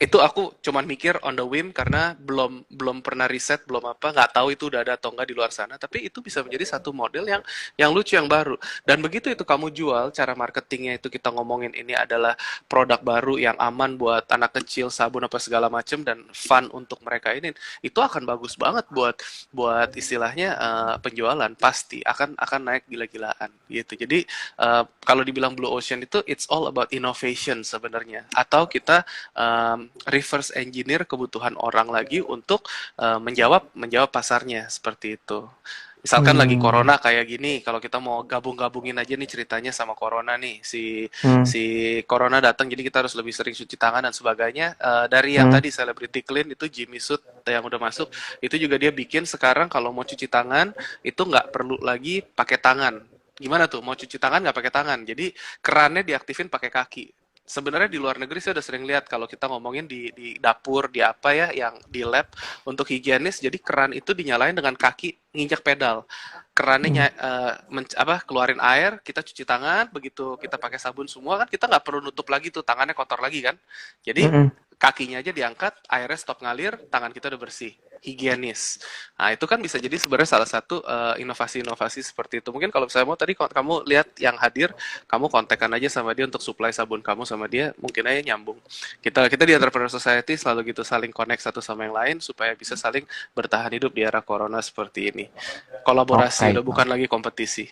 Itu aku cuman mikir on the whim karena belum belum pernah riset, belum apa, nggak tahu itu udah ada atau enggak di luar sana, tapi itu bisa menjadi satu model yang lucu, yang baru. Dan begitu itu kamu jual, cara marketingnya itu kita ngomongin ini adalah produk baru yang aman buat anak kecil, sabun apa segala macam dan fun untuk mereka itu akan bagus banget buat buat istilahnya penjualan pasti akan naik gila-gilaan gitu. Jadi kalau dibilang blue ocean itu it's all about innovation sebenarnya. Atau kita reverse engineer kebutuhan orang lagi untuk menjawab pasarnya seperti itu. Misalkan lagi hmm, corona kayak gini, kalau kita mau gabung-gabungin aja nih ceritanya sama corona nih, si hmm, si corona datang, jadi kita harus lebih sering cuci tangan dan sebagainya. Dari yang hmm. tadi Celebrity Clean itu Jimmy Suit yang udah masuk, itu juga dia bikin sekarang kalau mau cuci tangan itu nggak perlu lagi pakai tangan. Gimana tuh? Mau cuci tangan nggak pakai tangan. Jadi kerannya diaktifin pakai kaki. Sebenarnya di luar negeri saya udah sering lihat kalau kita ngomongin di dapur, di apa ya, yang di lab untuk higienis, jadi keran itu dinyalain dengan kaki nginjak pedal. Kerannya Hmm, keluarin air, kita cuci tangan, begitu kita pakai sabun semua kan kita nggak perlu nutup lagi tuh tangannya kotor lagi kan. Jadi hmm. kakinya aja diangkat, airnya stop ngalir, tangan kita udah bersih, higienis. Nah, itu kan bisa jadi sebenarnya salah satu inovasi-inovasi seperti itu. Mungkin kalau saya mau tadi kamu lihat yang hadir, kamu kontakkan aja sama dia untuk supply sabun kamu sama dia, mungkin aja nyambung. Kita di Entrepreneur Society selalu gitu saling connect satu sama yang lain supaya bisa saling bertahan hidup di era corona seperti ini. Kolaborasi Oke, udah bukan lagi kompetisi.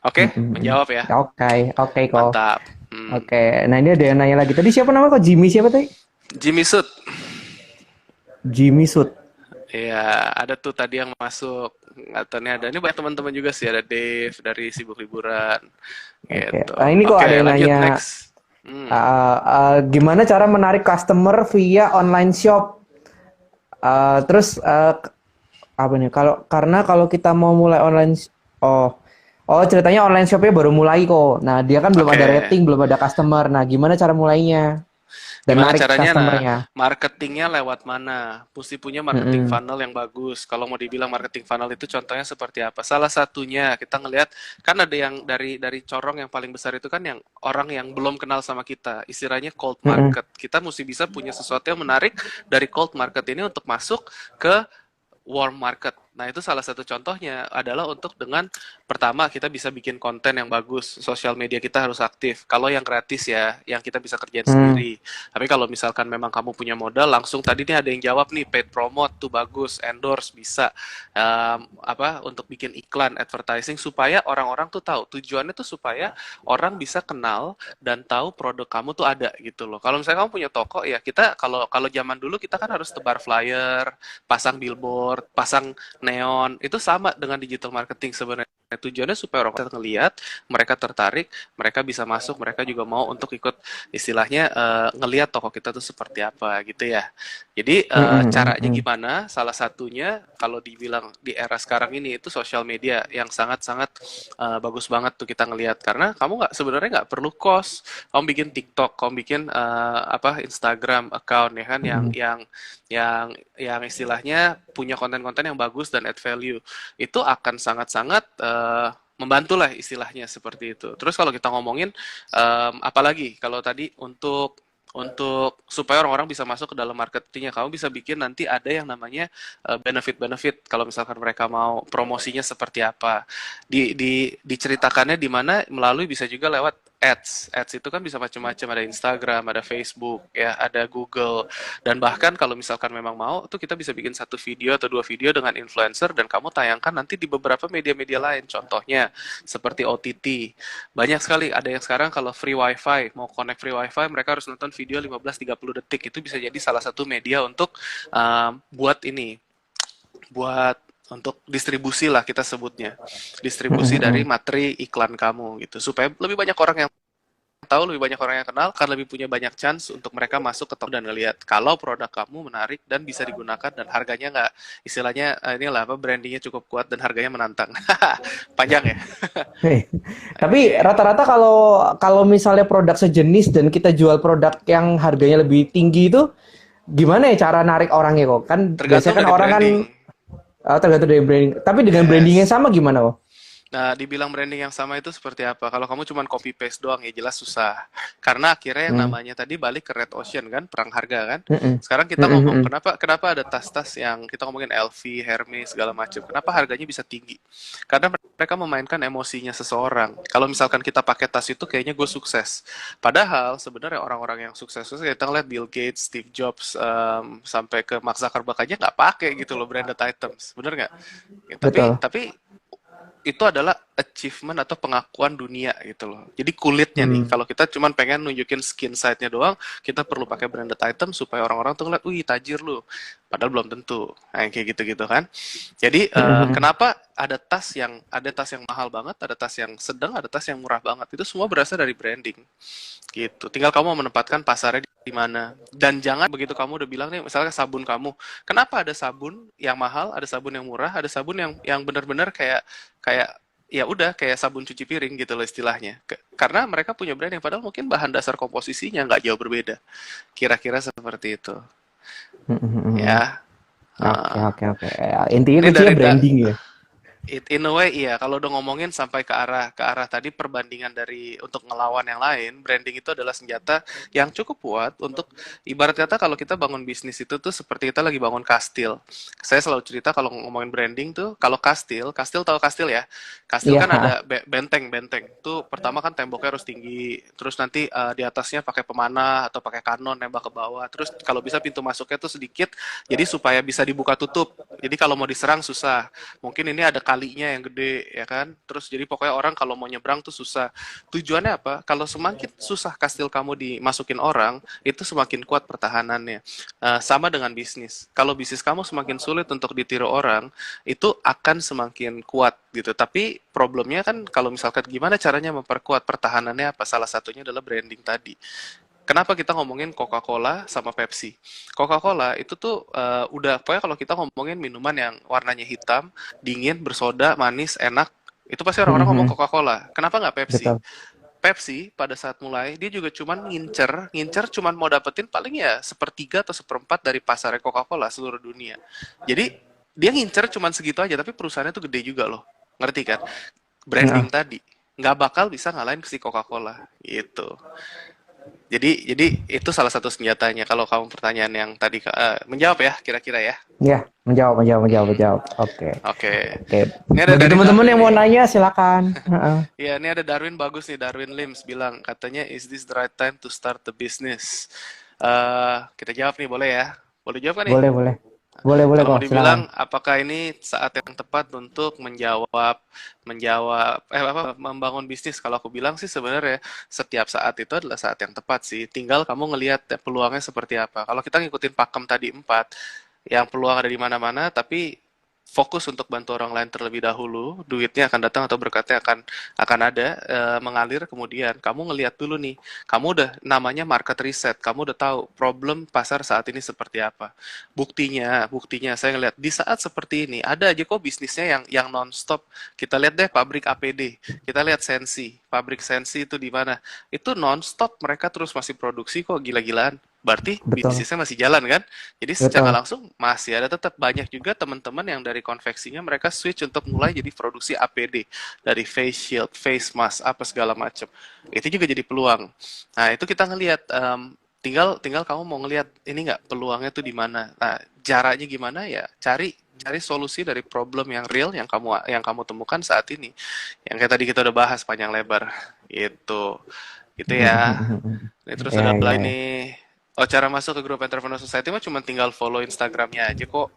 Oke, hmm, hmm. menjawab ya. Oke, oke kok. Mantap. Hmm. Oke, nah ini ada yang nanya lagi. Tadi siapa namanya kok? Jimmy siapa tadi? Jimmy Suit. Jimmy Sut. Iya, ada tuh tadi yang masuk. Nggak tahu nih ada. Ini banyak teman-teman juga sih. Ada Dave dari Sibuk Liburan. Oke. Gitu. Nah ini kok ada Oke, yang lanjut nanya, next. Hmm. gimana cara menarik customer via online shop? Terus apa nih? Karena kalau kita mau mulai oh, oh ceritanya online shopnya baru mulai kok. Nah dia kan belum ada Oke. rating, belum ada customer. Nah gimana cara mulainya dan Gimana narik caranya? Nah, customernya? marketingnya lewat mana? Mesti punya marketing Mm-mm. funnel yang bagus. Kalau mau dibilang marketing funnel itu contohnya seperti apa? Salah satunya kita ngelihat kan ada yang dari corong yang paling besar itu kan yang orang yang belum kenal sama kita. Istilahnya cold Mm-mm. market. Kita mesti bisa punya sesuatu yang menarik dari cold market ini untuk masuk ke warm market. Nah, itu salah satu contohnya adalah untuk dengan pertama kita bisa bikin konten yang bagus, sosial media kita harus aktif. Kalau yang gratis ya, yang kita bisa kerjain Mm. sendiri. Tapi kalau misalkan memang kamu punya modal, langsung tadi nih ada yang jawab nih, paid promote tuh bagus, endorse bisa. Untuk bikin iklan, advertising supaya orang-orang tuh tahu. Tujuannya tuh supaya orang bisa kenal dan tahu produk kamu tuh ada gitu loh. Kalau misalnya kamu punya toko ya kita kalau kalau zaman dulu kita kan harus tebar flyer, pasang billboard, pasang neon, itu sama dengan digital marketing sebenarnya. Tujuannya supaya orang ngelihat, mereka tertarik, mereka bisa masuk, mereka juga mau untuk ikut istilahnya ngelihat toko kita tuh seperti apa gitu ya. Jadi caranya Mm-mm. gimana? Salah satunya kalau dibilang di era sekarang ini itu sosial media yang sangat-sangat bagus banget tuh kita ngelihat karena kamu nggak sebenarnya nggak perlu cost. Kamu bikin TikTok, kamu bikin apa Instagram account ya kan yang Mm-mm. yang istilahnya punya konten-konten yang bagus dan add value itu akan sangat-sangat membantu lah istilahnya seperti itu. Terus kalau kita ngomongin apalagi kalau tadi untuk supaya orang-orang bisa masuk ke dalam marketingnya, kamu bisa bikin nanti ada yang namanya benefit-benefit kalau misalkan mereka mau promosinya seperti apa. Diceritakannya di mana melalui bisa juga lewat ads. Ads itu kan bisa macam-macam, ada Instagram, ada Facebook, ya, ada Google, dan bahkan kalau misalkan memang mau, tuh kita bisa bikin satu video atau dua video dengan influencer dan kamu tayangkan nanti di beberapa media-media lain. Contohnya seperti OTT. Banyak sekali, ada yang sekarang kalau free wifi, mau connect free wifi, mereka harus nonton video 15-30 detik. Itu bisa jadi salah satu media untuk buat ini, buat untuk distribusi lah kita sebutnya. Distribusi dari Mm-mm. materi iklan kamu gitu. Supaya lebih banyak orang yang tahu, lebih banyak orang yang kenal, akan lebih punya banyak chance untuk mereka masuk ke toko dan ngelihat kalau produk kamu menarik dan bisa digunakan dan harganya nggak istilahnya inilah apa brandingnya cukup kuat dan harganya menantang. Panjang ya. Hei, tapi Oke. rata-rata kalau kalau misalnya produk sejenis dan kita jual produk yang harganya lebih tinggi itu gimana ya cara narik orangnya kok? Kan biasanya Tergantung kan dari orang kan branding. tergantung dari branding. Tapi dengan branding yang Yes. sama gimana kok? Nah, dibilang branding yang sama itu seperti apa? Kalau kamu cuma copy paste doang ya jelas susah. Karena akhirnya yang Hmm. namanya tadi balik ke Red Ocean kan, perang harga kan. Mm-mm. Sekarang kita ngomong Mm-mm. kenapa ada tas-tas yang kita ngomongin LV, Hermes segala macam. Kenapa harganya bisa tinggi? Karena mereka memainkan emosinya seseorang. Kalau misalkan kita pakai tas itu kayaknya gue sukses. Padahal sebenarnya orang-orang yang sukses kita ngeliat Bill Gates, Steve Jobs, sampai ke Mark Zuckerberg aja nggak pakai gitu loh branded items. Bener nggak? Ya, tapi Betul. tapi itu adalah achievement atau pengakuan dunia gitu loh. Jadi kulitnya nih, Hmm. kalau kita cuma pengen nunjukin skin side-nya doang, kita perlu pakai branded item supaya orang-orang tuh ngeliat, wih tajir lu. Padahal belum tentu. Nah, yang kayak gitu-gitu kan. Jadi Mm-mm. kenapa ada tas yang mahal banget, ada tas yang sedang, ada tas yang murah banget. Itu semua berasal dari branding. Gitu. Tinggal kamu menempatkan pasarnya di mana. Dan jangan begitu kamu udah bilang nih, misalnya sabun kamu, kenapa ada sabun yang mahal, ada sabun yang murah, ada sabun yang benar-benar kayak kayak ya udah kayak sabun cuci piring gitu loh istilahnya. Karena mereka punya brand yang padahal mungkin bahan dasar komposisinya nggak jauh berbeda. Kira-kira seperti itu. Mm-mm. Ya. Oke, Eh, oke, oke. Ya, intinya ini kuncinya dari branding ya. In a way iya, kalau udah ngomongin sampai ke arah tadi perbandingan dari untuk ngelawan yang lain, branding itu adalah senjata yang cukup kuat untuk ibarat kata kalau kita bangun bisnis itu tuh seperti kita lagi bangun kastil. Saya selalu cerita kalau ngomongin branding tuh kalau kastil, kastil tahu kastil ya? Kastil Iya, kan ha. ada benteng-benteng. Tuh pertama kan temboknya harus tinggi, terus nanti di atasnya pakai pemanah atau pakai kanon nembak ke bawah. Terus kalau bisa pintu masuknya tuh sedikit jadi supaya bisa dibuka tutup. Jadi kalau mau diserang susah. Mungkin ini ada kalinya yang gede ya kan, terus jadi pokoknya orang kalau mau nyebrang tuh susah. Tujuannya apa? Kalau semakin susah kastil kamu dimasukin orang, itu semakin kuat pertahanannya. Sama dengan bisnis, kalau bisnis kamu semakin sulit untuk ditiru orang, itu akan semakin kuat gitu. Tapi problemnya kan kalau misalkan gimana caranya memperkuat pertahanannya, apa salah satunya adalah branding tadi. Kenapa kita ngomongin Coca-Cola sama Pepsi? Coca-Cola itu tuh udah pokoknya kalau kita ngomongin minuman yang warnanya hitam, dingin, bersoda, manis, enak, itu pasti orang-orang ngomong Mhm. Coca-Cola. Kenapa nggak Pepsi? Betul. Pepsi pada saat mulai dia juga cuman ngincer cuman mau dapetin paling ya sepertiga atau seperempat dari pasarnya Coca-Cola seluruh dunia. Jadi dia ngincer cuman segitu aja, tapi perusahaannya tuh gede juga loh. Ngerti kan? Branding Heeh. tadi nggak bakal bisa ngalahin si Coca-Cola gitu. Jadi itu salah satu senjatanya kalau kamu pertanyaan yang tadi menjawab ya kira-kira ya. Iya, menjawab, menjawab, menjawab, Hmm, menjawab. Oke. oke. Oke. Ini ada Bagi dari teman-teman Darwin yang mau nih. nanya silakan. Heeh. Ya, ini ada Darwin bagus nih. Darwin Lims bilang katanya is this the right time to start the business? Kita jawab nih boleh ya? Boleh jawab kan nih? Boleh, boleh. Boleh, boleh Kalau mau kok, silakan. dibilang apakah ini saat yang tepat untuk menjawab menjawab apa membangun bisnis? Kalau aku bilang sih sebenarnya setiap saat itu adalah saat yang tepat sih. Tinggal kamu ngelihat peluangnya seperti apa. Kalau kita ngikutin pakem tadi 4, yang peluang ada di mana-mana, tapi fokus untuk bantu orang lain terlebih dahulu, duitnya akan datang atau berkatnya akan ada, mengalir. Kemudian kamu ngelihat dulu nih, kamu udah namanya market research, kamu udah tahu problem pasar saat ini seperti apa. Buktinya saya ngelihat di saat seperti ini ada aja kok bisnisnya yang nonstop. Kita lihat deh pabrik APD, kita lihat Sensi, pabrik Sensi itu di mana? Itu nonstop mereka terus masih produksi kok gila-gilaan. Berarti Betul, bisnisnya masih jalan kan? Jadi secara betul. langsung masih ada tetap banyak juga teman-teman yang dari konveksinya mereka switch untuk mulai jadi produksi APD dari face shield, face mask, apa segala macam. Itu juga jadi peluang. Nah itu kita ngelihat tinggal tinggal kamu mau ngelihat ini nggak peluangnya tuh di mana. Nah caranya gimana ya? Cari cari solusi dari problem yang real yang kamu temukan saat ini. Yang kayak tadi kita udah bahas panjang lebar. Itu ya. Ini terus Ya, ada ya, lagi ya. nih. Oh, cara masuk ke grup Entrepreneur Society mah cuma tinggal follow Instagramnya aja kok.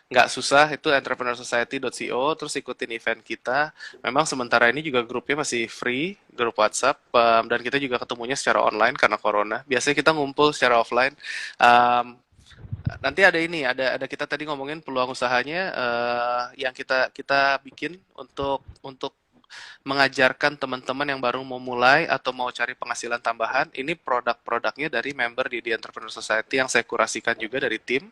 Nggak susah, itu entrepreneursociety.co, terus ikutin event kita. Memang sementara ini juga grupnya masih free, grup WhatsApp, dan kita juga ketemunya secara online karena corona. Biasanya kita ngumpul secara offline. Um, Nanti ada ini, ada kita tadi ngomongin peluang usahanya yang kita kita bikin untuk mengajarkan teman-teman yang baru mau mulai atau mau cari penghasilan tambahan. Ini produk-produknya dari member di The Entrepreneur Society yang saya kurasikan juga dari tim.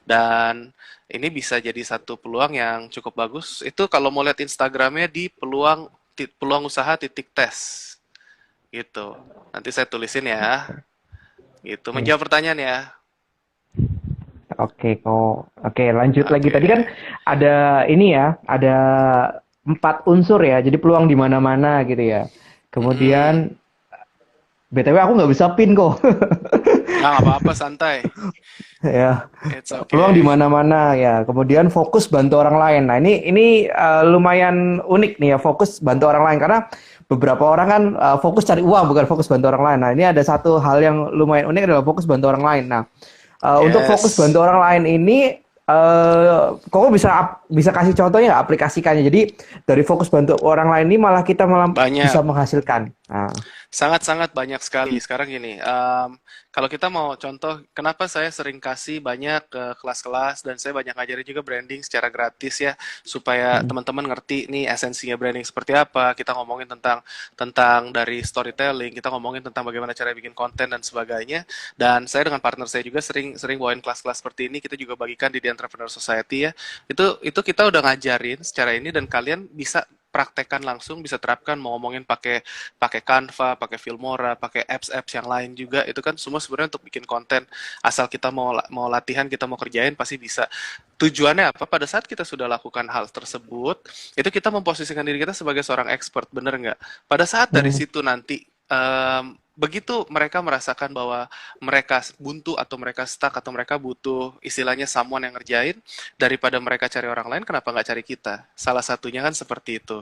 Dan ini bisa jadi satu peluang yang cukup bagus. Itu kalau mau lihat Instagramnya di peluang usaha titik tes gitu. Nanti saya tulisin ya. Gitu. Oke, Menjawab pertanyaan ya. oke kok. Oke, lanjut lagi. Oke. Tadi kan ada ini ya, ada 4 unsur ya. Jadi peluang di mana-mana gitu ya. Mm-mm. Kemudian BTW aku nggak bisa pin kok. Ah, nggak apa-apa, santai. Ya, It's peluang di okay. mana-mana ya. Kemudian fokus bantu orang lain. Nah, ini lumayan unik nih ya, fokus bantu orang lain karena beberapa orang kan fokus cari uang bukan fokus bantu orang lain. Nah, ini ada satu hal yang lumayan unik adalah fokus bantu orang lain. Nah, untuk fokus Yes. bantu orang lain ini kok bisa kasih contohnya nggak aplikasikannya. Jadi dari fokus bantu orang lain ini malah kita malah bisa Banyak. menghasilkan. Nah, Sangat-sangat banyak sekali. Sekarang gini, kalau kita mau contoh, kenapa saya sering kasih banyak ke kelas-kelas dan saya banyak ngajarin juga branding secara gratis ya, supaya mm, teman-teman ngerti nih esensinya branding seperti apa. Kita ngomongin tentang tentang dari storytelling, kita ngomongin tentang bagaimana cara bikin konten dan sebagainya. Dan saya dengan partner saya juga sering sering bawain kelas-kelas seperti ini. Kita juga bagikan di The Entrepreneur Society ya. Itu kita udah ngajarin secara ini dan kalian bisa praktekkan langsung, bisa terapkan mau ngomongin pakai pakai Canva, pakai Filmora, pakai apps-apps yang lain juga. Itu kan semua sebenarnya untuk bikin konten. Asal kita mau latihan, kita mau kerjain pasti bisa. Tujuannya apa? Pada saat kita sudah lakukan hal tersebut, itu kita memposisikan diri kita sebagai seorang expert, bener nggak? Pada saat dari mm, situ nanti begitu mereka merasakan bahwa mereka buntu atau mereka stuck atau mereka butuh istilahnya someone yang ngerjain, daripada mereka cari orang lain, kenapa nggak cari kita? Salah satunya kan seperti itu.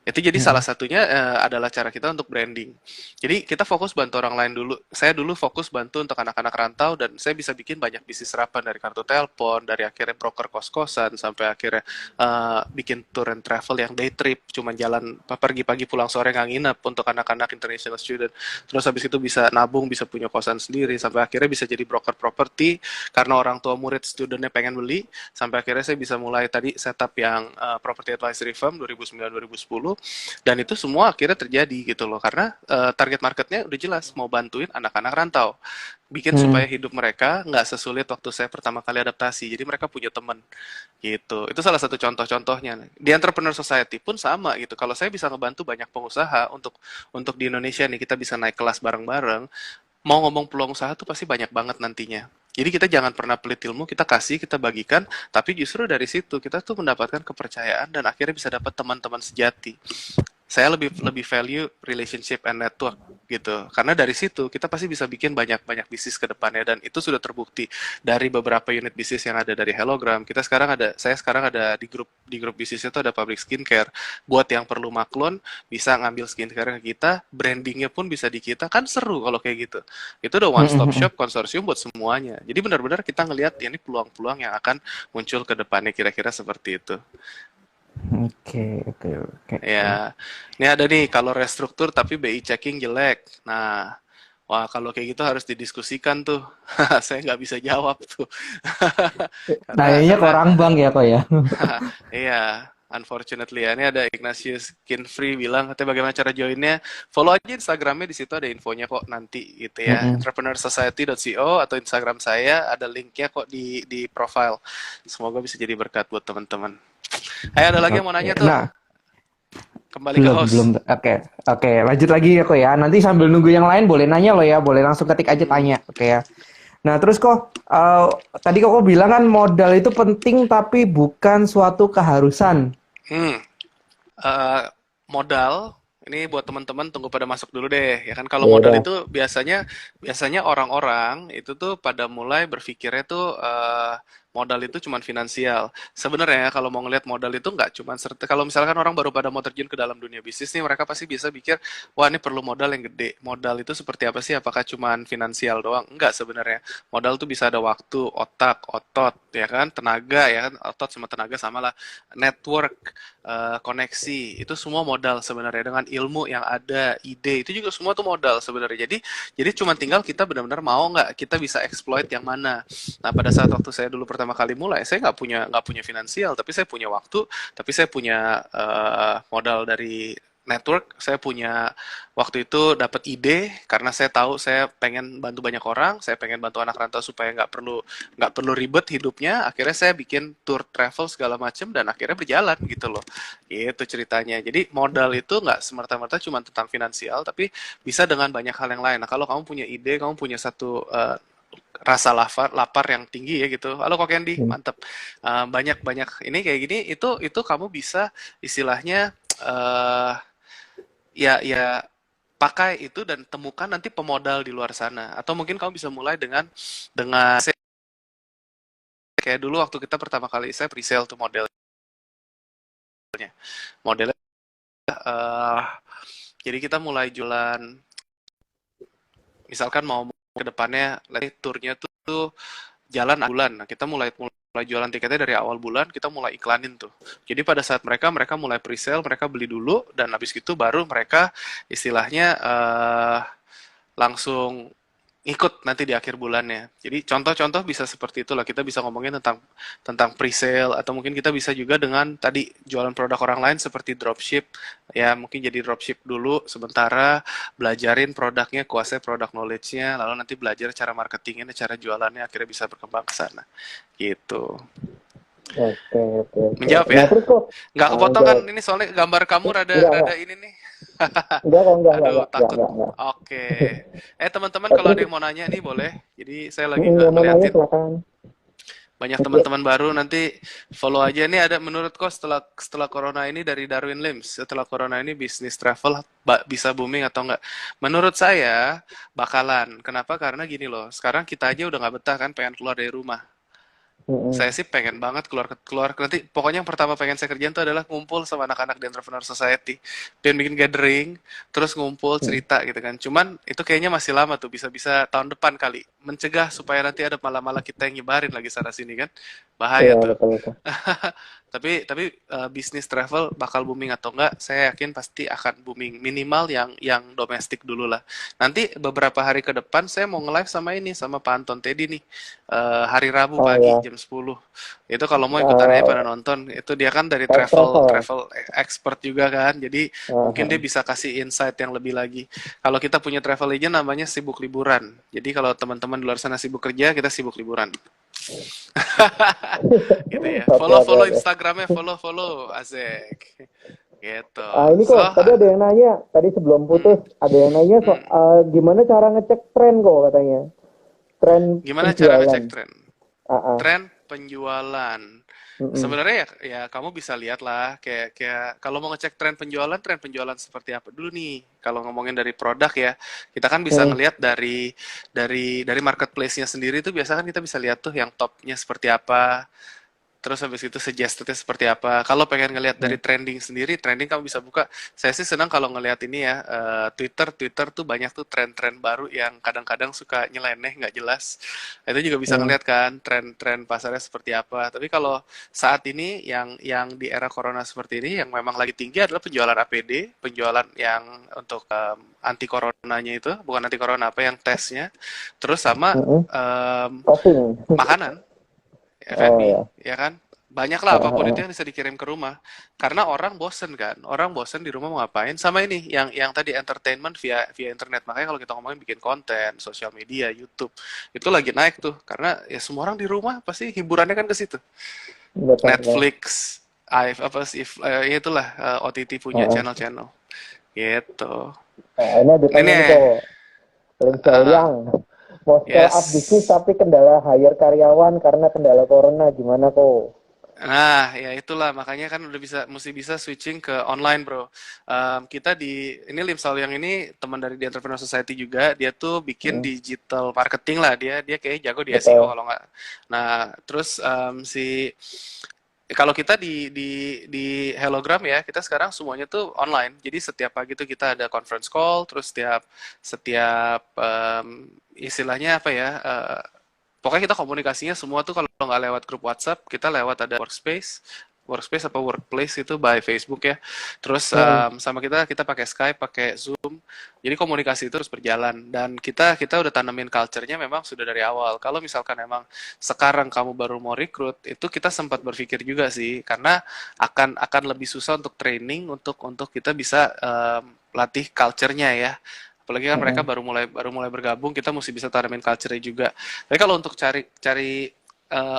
Itu jadi salah mm, satunya adalah cara kita untuk branding. Jadi kita fokus bantu orang lain dulu. Saya dulu fokus bantu untuk anak-anak rantau dan saya bisa bikin banyak bisnis serapan dari kartu telepon, dari akhirnya broker kos-kosan sampai akhirnya bikin tour and travel yang day trip, cuman jalan pergi pagi pulang sore nggak nginep untuk anak-anak international student. Terus habis itu bisa nabung, bisa punya kosan sendiri sampai akhirnya bisa jadi broker properti karena orang tua murid studentnya pengen beli sampai akhirnya saya bisa mulai tadi setup yang property advisory firm 2009-2010 dan itu semua akhirnya terjadi gitu loh karena target marketnya udah jelas mau bantuin anak-anak rantau bikin supaya mm. hidup mereka nggak sesulit waktu saya pertama kali adaptasi jadi mereka punya teman gitu itu salah satu contoh-contohnya di Entrepreneur Society pun sama gitu kalau saya bisa ngebantu banyak pengusaha untuk di Indonesia nih kita bisa naik kelas bareng-bareng mau ngomong peluang usaha tuh pasti banyak banget nantinya. Jadi kita jangan pernah pelit ilmu, kita kasih, kita bagikan, tapi justru dari situ kita tuh mendapatkan kepercayaan dan akhirnya bisa dapat teman-teman sejati. Saya lebih lebih value relationship and network gitu. Karena dari situ kita pasti bisa bikin banyak-banyak bisnis ke depannya dan itu sudah terbukti dari beberapa unit bisnis yang ada dari Hellogram. Saya sekarang ada di grup bisnisnya itu ada public skincare. Buat yang perlu maklon bisa ngambil skincare ke kita, brandingnya pun bisa di kita. Kan seru kalau kayak gitu. Itu udah Mm, one stop mm, mm. shop konsorsium buat semuanya. Jadi benar-benar kita ngelihat ini peluang-peluang yang akan muncul ke depannya kira-kira seperti itu. Oke, oke, oke, oke. Ya, ini ada nih kalau restruktur tapi BI checking jelek. Nah, Wah, kalau kayak gitu harus didiskusikan tuh. Saya nggak bisa jawab tuh. Nanyanya ke Karena orang bank ya kok ya. iya, unfortunately ya. Ini ada Ignatius Kinfree bilang katanya bagaimana cara joinnya. Follow aja Instagramnya, di situ ada infonya kok nanti gitu ya. Mm-mm. Entrepreneursociety.co atau Instagram saya ada linknya kok di profile. Semoga bisa jadi berkat buat teman-teman. Ayo, ada lagi yang mau Oke. nanya tuh. Nah, Kembali ke belum. host. Oke. Oke, lanjut lagi ya kok ya. Nanti sambil nunggu yang lain boleh nanya loh ya, boleh langsung ketik aja Hmm. tanya. Oke ya. Nah, terus kok tadi kok bilang kan modal itu penting tapi bukan suatu keharusan. Hmm. eh, Modal ini buat teman-teman tunggu pada masuk dulu deh ya kan. Kalau Ya modal udah. itu biasanya biasanya orang-orang itu tuh pada mulai berpikirnya tuh modal itu cuman finansial. Sebenarnya kalau mau ngelihat modal itu nggak cuman serta, kalau misalkan orang baru pada mau terjun ke dalam dunia bisnis nih, mereka pasti bisa pikir wah ini perlu modal yang gede. Modal itu seperti apa sih, apakah cuman finansial doang? Enggak sebenarnya. Modal tuh bisa ada waktu, otak, otot, ya kan, tenaga, ya kan, otot sama tenaga sama lah, network, koneksi, itu semua modal sebenarnya. Dengan ilmu yang ada, ide, itu juga semua tuh modal sebenarnya. Jadi cuma tinggal kita benar-benar mau nggak kita bisa exploit yang mana. Nah, pada saat waktu saya dulu pertama kali mulai, saya nggak punya finansial, tapi saya punya waktu, tapi saya punya modal dari network. Saya punya waktu itu dapat ide karena saya tahu saya pengen bantu banyak orang, saya pengen bantu anak rantau supaya nggak perlu ribet hidupnya. Akhirnya saya bikin tour travel segala macam dan akhirnya berjalan gitu loh. Itu ceritanya. Jadi modal itu nggak semerta-merta cuma tentang finansial, tapi bisa dengan banyak hal yang lain. Nah, kalau kamu punya ide, kamu punya satu rasa lapar yang tinggi ya gitu. Halo Kok Candy, Hmm. mantep. Banyak-banyak ini kayak gini, itu kamu bisa istilahnya ya ya pakai itu dan temukan nanti pemodal di luar sana. Atau mungkin kamu bisa mulai dengan kayak dulu waktu kita pertama kali saya pre-sale tuh modelnya eh jadi kita mulai jualan, misalkan mau ke depannya turnya tuh jalan bulan. Nah, kita mulai jualan tiketnya dari awal bulan, kita mulai iklanin tuh. Jadi pada saat mereka mulai pre-sale, mereka beli dulu dan habis itu baru mereka istilahnya langsung ikut nanti di akhir bulannya. Jadi contoh-contoh bisa seperti itulah. Kita bisa ngomongin tentang pre-sale atau mungkin kita bisa juga dengan tadi jualan produk orang lain seperti dropship. Ya, mungkin jadi dropship dulu sementara, belajarin produknya, kuasai produk knowledge-nya, lalu nanti belajar cara marketingnya, cara jualannya, akhirnya bisa berkembang ke sana. Gitu. Oke, oke, oke. Menjawab Nah, ya? terus kok Nggak kepotong kan jawab. ini soalnya gambar kamu rada Enggak. rada ini nih. Enggak kok, Aduh, takut. enggak. Oke. Teman-teman kalau Terus ada yang mau nanya nih boleh. Jadi saya lagi yang mau nanya ngeliatin silakan. banyak Oke. teman-teman baru, nanti follow aja nih. Ada menurut kok setelah setelah corona ini, dari Darwin Lims, setelah corona ini bisnis travel bisa booming atau enggak? Menurut saya bakalan. Kenapa? Karena gini loh. Sekarang kita aja udah nggak betah kan, pengen keluar dari rumah. Saya Mm-mm. sih pengen banget keluar nanti. Pokoknya yang pertama pengen saya kerjain tuh adalah ngumpul sama anak-anak di Entrepreneur Society, pengen bikin gathering, terus ngumpul Mm. cerita gitu kan. Cuman itu kayaknya masih lama tuh, bisa-bisa tahun depan kali. Mencegah supaya nanti ada malah-malah kita yang nyebarin lagi sana sini kan, bahaya Iya, tuh. betul betul. Tapi bisnis travel bakal booming atau enggak, saya yakin pasti akan booming, minimal yang domestik dulu lah. Nanti beberapa hari ke depan saya mau nge-live sama ini, sama Pak Anton Teddy nih, hari Rabu Oh pagi ya, jam 10. Itu kalau mau ikutan aja pada eh nonton. Itu dia kan dari live travel travel. travel expert juga kan, jadi mungkin dia Heeh. bisa kasih insight yang lebih lagi. Kalau kita punya travel agent namanya sibuk liburan, jadi kalau teman-teman di luar sana sibuk kerja, kita sibuk liburan. Gitu ya. Oke, Follow oke, follow oke. Instagramnya, follow Azek. Gitu. Ini So, kok tadi ada yang nanya, tadi sebelum hmm, putus ada yang nanya hmm. gimana cara ngecek tren kok katanya. Tren Gimana cara penjualan. ngecek tren? Ah, ah. Tren penjualan. Mm-mm. Sebenarnya ya kamu bisa lihat lah, kayak kalau mau ngecek tren penjualan seperti apa dulu nih. Kalau ngomongin dari produk ya, kita kan bisa Mm. ngelihat dari marketplace-nya sendiri tuh biasa kan kita bisa lihat tuh yang topnya seperti apa. terus habis itu suggested-nya seperti apa. Kalau pengen ngelihat dari Hmm. trending sendiri, trending kamu bisa buka. Saya sih senang kalau ngelihat ini ya, Twitter tuh banyak tuh tren-tren baru yang kadang-kadang suka nyeleneh, nggak jelas. Itu juga bisa Hmm. ngelihat kan tren-tren pasarnya seperti apa. Tapi kalau saat ini yang di era corona seperti ini, yang memang lagi tinggi adalah penjualan APD, penjualan yang untuk anti coronanya itu, bukan anti corona apa yang tesnya, terus sama Hmm. em, Shopping. makanan. Oh F&B, ya. ya kan? Banyak lah apapun itu yang bisa dikirim ke rumah. Karena orang bosen kan, orang bosen di rumah mau ngapain? Sama ini, yang tadi entertainment via via internet. Makanya kalau kita ngomongin bikin konten, sosial media, YouTube, itu lagi naik tuh. Karena ya semua orang di rumah pasti hiburannya kan ke situ. Betul, betul. Netflix, apa sih, ya itulah OTT punya Heeh. channel-channel. Gitu. Nah, ini ada Ini pertanyaan nih nih, kok. Prinsel uh, yang mau scale up bisnis yes. tapi kendala hire karyawan karena kendala corona gimana kok? Nah, ya itulah makanya kan udah mesti bisa switching ke online, bro. Kita ini Limsal yang ini teman dari The Entrepreneur Society juga, dia tuh bikin Hmm. digital marketing lah, dia kayak jago di SEO Betul. kalau nggak. Nah, terus kalau kita di Hellogram ya, kita sekarang semuanya tuh online. Jadi setiap pagi tuh kita ada conference call, terus setiap setiap istilahnya apa ya? Pokoknya kita komunikasinya semua tuh kalau nggak lewat grup WhatsApp, kita lewat ada workspace, workspace apa workplace itu by Facebook ya. Terus Hmm. sama kita pakai Skype, pakai Zoom. Jadi komunikasi itu terus berjalan dan kita udah tanemin culture-nya memang sudah dari awal. Kalau misalkan emang sekarang kamu baru mau rekrut, itu kita sempat berpikir juga sih karena akan lebih susah untuk training untuk kita bisa latih culture-nya ya. Apalagi kan mereka Hmm. baru mulai bergabung, kita mesti bisa tanamin culture-nya juga. Tapi kalau untuk cari cari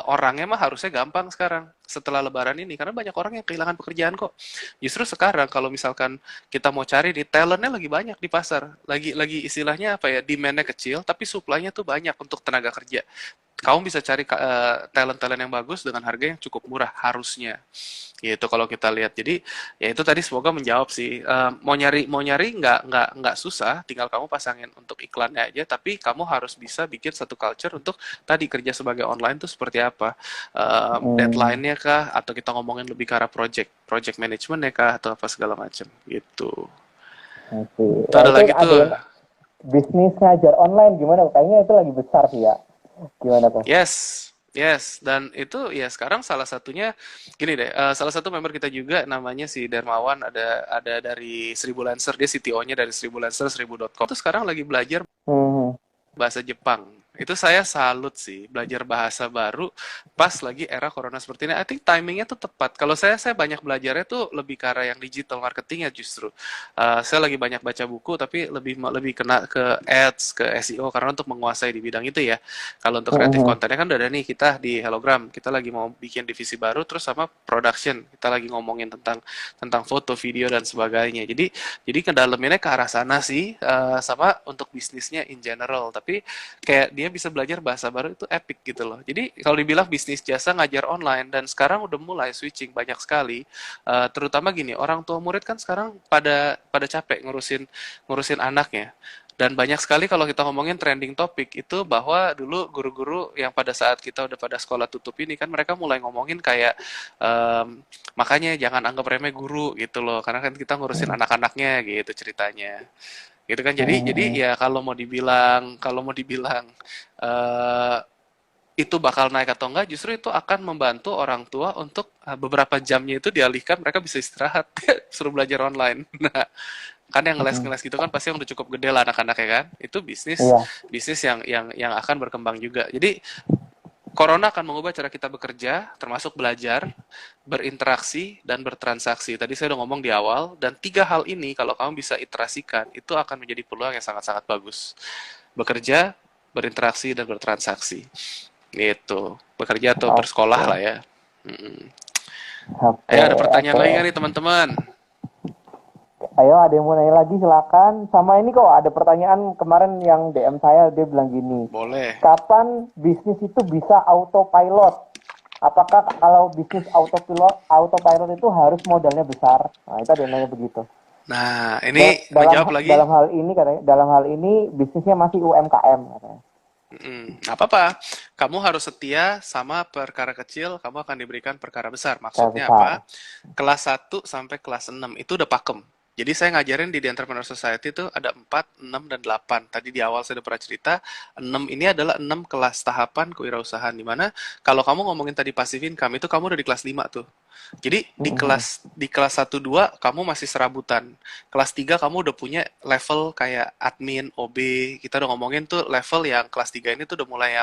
orangnya mah harusnya gampang sekarang setelah Lebaran ini karena banyak orang yang kehilangan pekerjaan kok. Justru sekarang kalau misalkan kita mau cari di talentnya lagi banyak di pasar, lagi istilahnya apa ya demand-nya kecil tapi supply-nya tuh banyak untuk tenaga kerja. Kamu bisa cari talent-talent yang bagus dengan harga yang cukup murah harusnya. Gitu kalau kita lihat. Jadi ya itu tadi semoga menjawab sih. Mau nyari nggak susah, tinggal kamu pasangin untuk iklannya aja. Tapi kamu harus bisa bikin satu culture untuk tadi kerja sebagai online tuh seperti apa. Hmm. Deadline-nya kah? Atau kita ngomongin lebih ke arah project management-nya kah? Atau apa segala macam gitu. Oke. Itu Nah ada itu lagi ada tuh. yang bisnis ngajar online gimana? Kayaknya itu lagi besar sih ya. Gimana kok? Yes, yes, dan itu ya sekarang salah satunya gini deh, salah satu member kita juga namanya si Dermawan ada dari Seribu Lancer, dia CTO-nya dari Seribu Lancer, 1000.com. Itu sekarang lagi belajar Hmm. bahasa Jepang. Itu saya salut sih, belajar bahasa baru pas lagi era corona seperti ini. I think timingnya tuh tepat. Kalau saya banyak belajarnya tuh lebih ke arah yang digital marketingnya justru. Saya lagi banyak baca buku, tapi lebih kena ke ads, ke SEO, karena untuk menguasai di bidang itu ya. Kalau untuk kreatif Hmm. kontennya kan udah ada nih, kita di Hellogram, kita lagi mau bikin divisi baru, terus sama production, kita lagi ngomongin tentang tentang foto, video, dan sebagainya. Jadi kedalaminnya ke arah sana sih, sama untuk bisnisnya in general. Tapi kayak dia bisa belajar bahasa baru itu epic gitu loh. Jadi kalau dibilang bisnis jasa ngajar online dan sekarang udah mulai switching banyak sekali, terutama gini, orang tua murid kan sekarang pada pada capek ngurusin ngurusin anaknya. Dan banyak sekali kalau kita ngomongin trending topik itu bahwa dulu guru-guru yang pada saat kita udah pada sekolah tutup ini kan mereka mulai ngomongin kayak makanya jangan anggap remeh guru gitu loh karena kan kita ngurusin Hmm. anak-anaknya gitu ceritanya gitu kan jadi Hmm. ya kalau mau dibilang eh, itu bakal naik atau enggak justru itu akan membantu orang tua untuk beberapa jamnya itu dialihkan mereka bisa istirahat suruh belajar online. Nah kan yang Hmm. ngeles-ngeles gitu kan pasti yang udah cukup gede lah anak-anaknya kan itu bisnis Iya. bisnis yang akan berkembang juga jadi Corona akan mengubah cara kita bekerja, termasuk belajar, berinteraksi, dan bertransaksi. Tadi saya udah ngomong di awal, dan tiga hal ini kalau kamu bisa iterasikan, itu akan menjadi peluang yang sangat-sangat bagus. Bekerja, berinteraksi, dan bertransaksi. Gitu. Bekerja atau bersekolah Oke. lah ya. Mm-mm. Oke. Ayo ada pertanyaan Oke. lagi nggak nih teman-teman? Ayo ada yang mau nanya lagi silakan. Sama ini kok ada pertanyaan kemarin yang DM saya dia bilang gini. Boleh. Kapan bisnis itu bisa autopilot? Apakah kalau bisnis autopilot itu harus modalnya besar? Nah, itu ada yang nanya begitu. Nah, ini Dalam menjawab lagi. dalam hal ini katanya, dalam hal ini bisnisnya masih UMKM katanya. Nggak apa-apa. Kamu harus setia sama perkara kecil, kamu akan diberikan perkara besar. Saya Maksudnya besar. apa? Kelas 1 sampai kelas 6 itu udah pakem. Jadi saya ngajarin di The Entrepreneur Society itu ada 4, 6, dan 8. Tadi di awal saya udah pernah cerita, 6 ini adalah 6 kelas tahapan kewirausahaan. Dimana kalau kamu ngomongin tadi passive income, itu kamu udah di kelas 5 tuh. Jadi di kelas 1 2 kamu masih serabutan. Kelas 3 kamu udah punya level kayak admin, OB. Kita udah ngomongin tuh level yang kelas 3 ini tuh udah mulai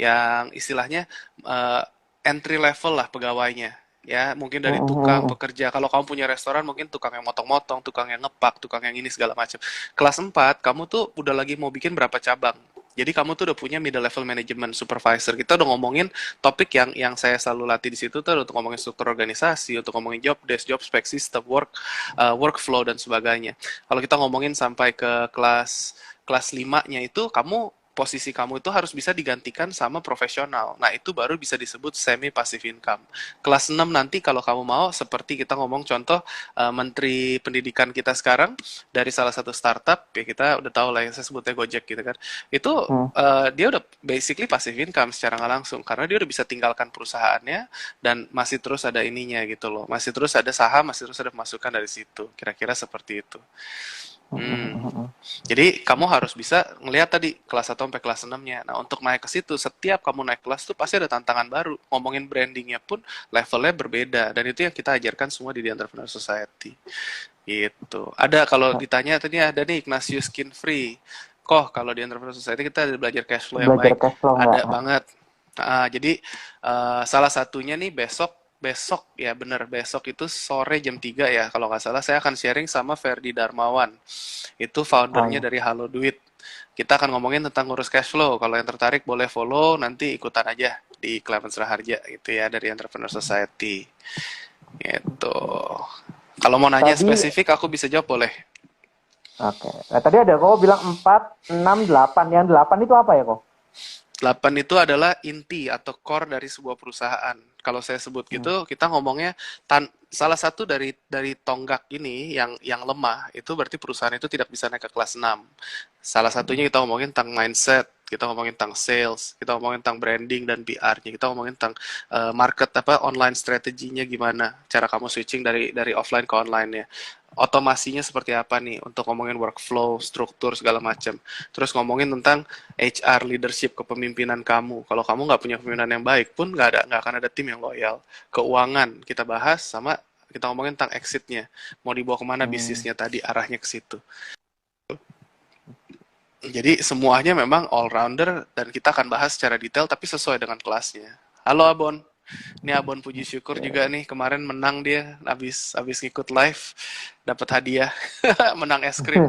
yang istilahnya eh, entry level lah pegawainya. Ya, mungkin dari tukang pekerja. Kalau kamu punya restoran, mungkin tukang yang motong-motong, tukang yang ngepak, tukang yang ini segala macam. Kelas 4 kamu tuh udah lagi mau bikin berapa cabang. Jadi kamu tuh udah punya middle level management supervisor. Kita udah ngomongin topik yang saya selalu latih di situ tuh untuk ngomongin struktur organisasi, untuk ngomongin job desk, job spec system, workflow dan sebagainya. Kalau kita ngomongin sampai ke kelas 5-nya itu kamu posisi kamu itu harus bisa digantikan sama profesional. Nah, itu baru bisa disebut semi passive income. Kelas 6 nanti kalau kamu mau seperti kita ngomong contoh menteri pendidikan kita sekarang dari salah satu startup ya kita udah tahu lah yang saya sebutnya Gojek gitu kan. Itu dia udah basically passive income secara nggak langsung karena dia udah bisa tinggalkan perusahaannya dan masih terus ada ininya gitu loh. Masih terus ada saham, masih terus ada masukan dari situ. Kira-kira seperti itu. Jadi kamu harus bisa ngelihat tadi kelas 1 sampai kelas 6-nya. Nah, untuk naik ke situ, setiap kamu naik kelas tuh pasti ada tantangan baru. Ngomongin brandingnya pun levelnya berbeda. Dan itu yang kita ajarkan semua di The Entrepreneur Society. Gitu. Ada kalau ditanya tadi ada nih Ignatius Skin Free. Kok kalau di Entrepreneur Society kita ada belajar cash flow yang Belajar baik. cash flow nggak? Ada banget. Jadi salah satunya nih besok ya bener besok itu sore jam 3 ya kalau nggak salah saya akan sharing sama Ferdi Darmawan itu Oh foundernya ya. dari Halo Duit. Kita akan ngomongin tentang ngurus cash flow. Kalau yang tertarik boleh follow, nanti ikutan aja di Clemens Raharja gitu ya dari Entrepreneur Society. Gitu. Kalau mau nanya Tadi, spesifik aku bisa jawab boleh. oke. Nah, tadi ada kok bilang 4, 6, 8. Yang 8 itu apa ya kok? 8 itu adalah inti atau core dari sebuah perusahaan. Kalau saya sebut gitu, kita ngomongnya salah satu dari tonggak ini yang lemah itu berarti perusahaan itu tidak bisa naik ke kelas 6. Salah satunya kita ngomongin tentang mindset, kita ngomongin tentang sales, kita ngomongin tentang branding dan PR-nya, kita ngomongin tentang market online strateginya gimana, cara kamu switching dari offline ke online-nya. Otomasinya seperti apa nih untuk ngomongin workflow, struktur segala macam. Terus ngomongin tentang HR leadership kepemimpinan kamu. Kalau kamu nggak punya kepemimpinan yang baik pun nggak akan ada tim yang loyal. Keuangan kita bahas sama kita ngomongin tentang exitnya. Mau dibawa kemana bisnisnya tadi arahnya ke situ. Jadi semuanya memang all rounder dan kita akan bahas secara detail tapi sesuai dengan kelasnya. Halo Abon. Ini Abon puji syukur juga nih kemarin menang dia habis ngikut live dapat hadiah menang es krim.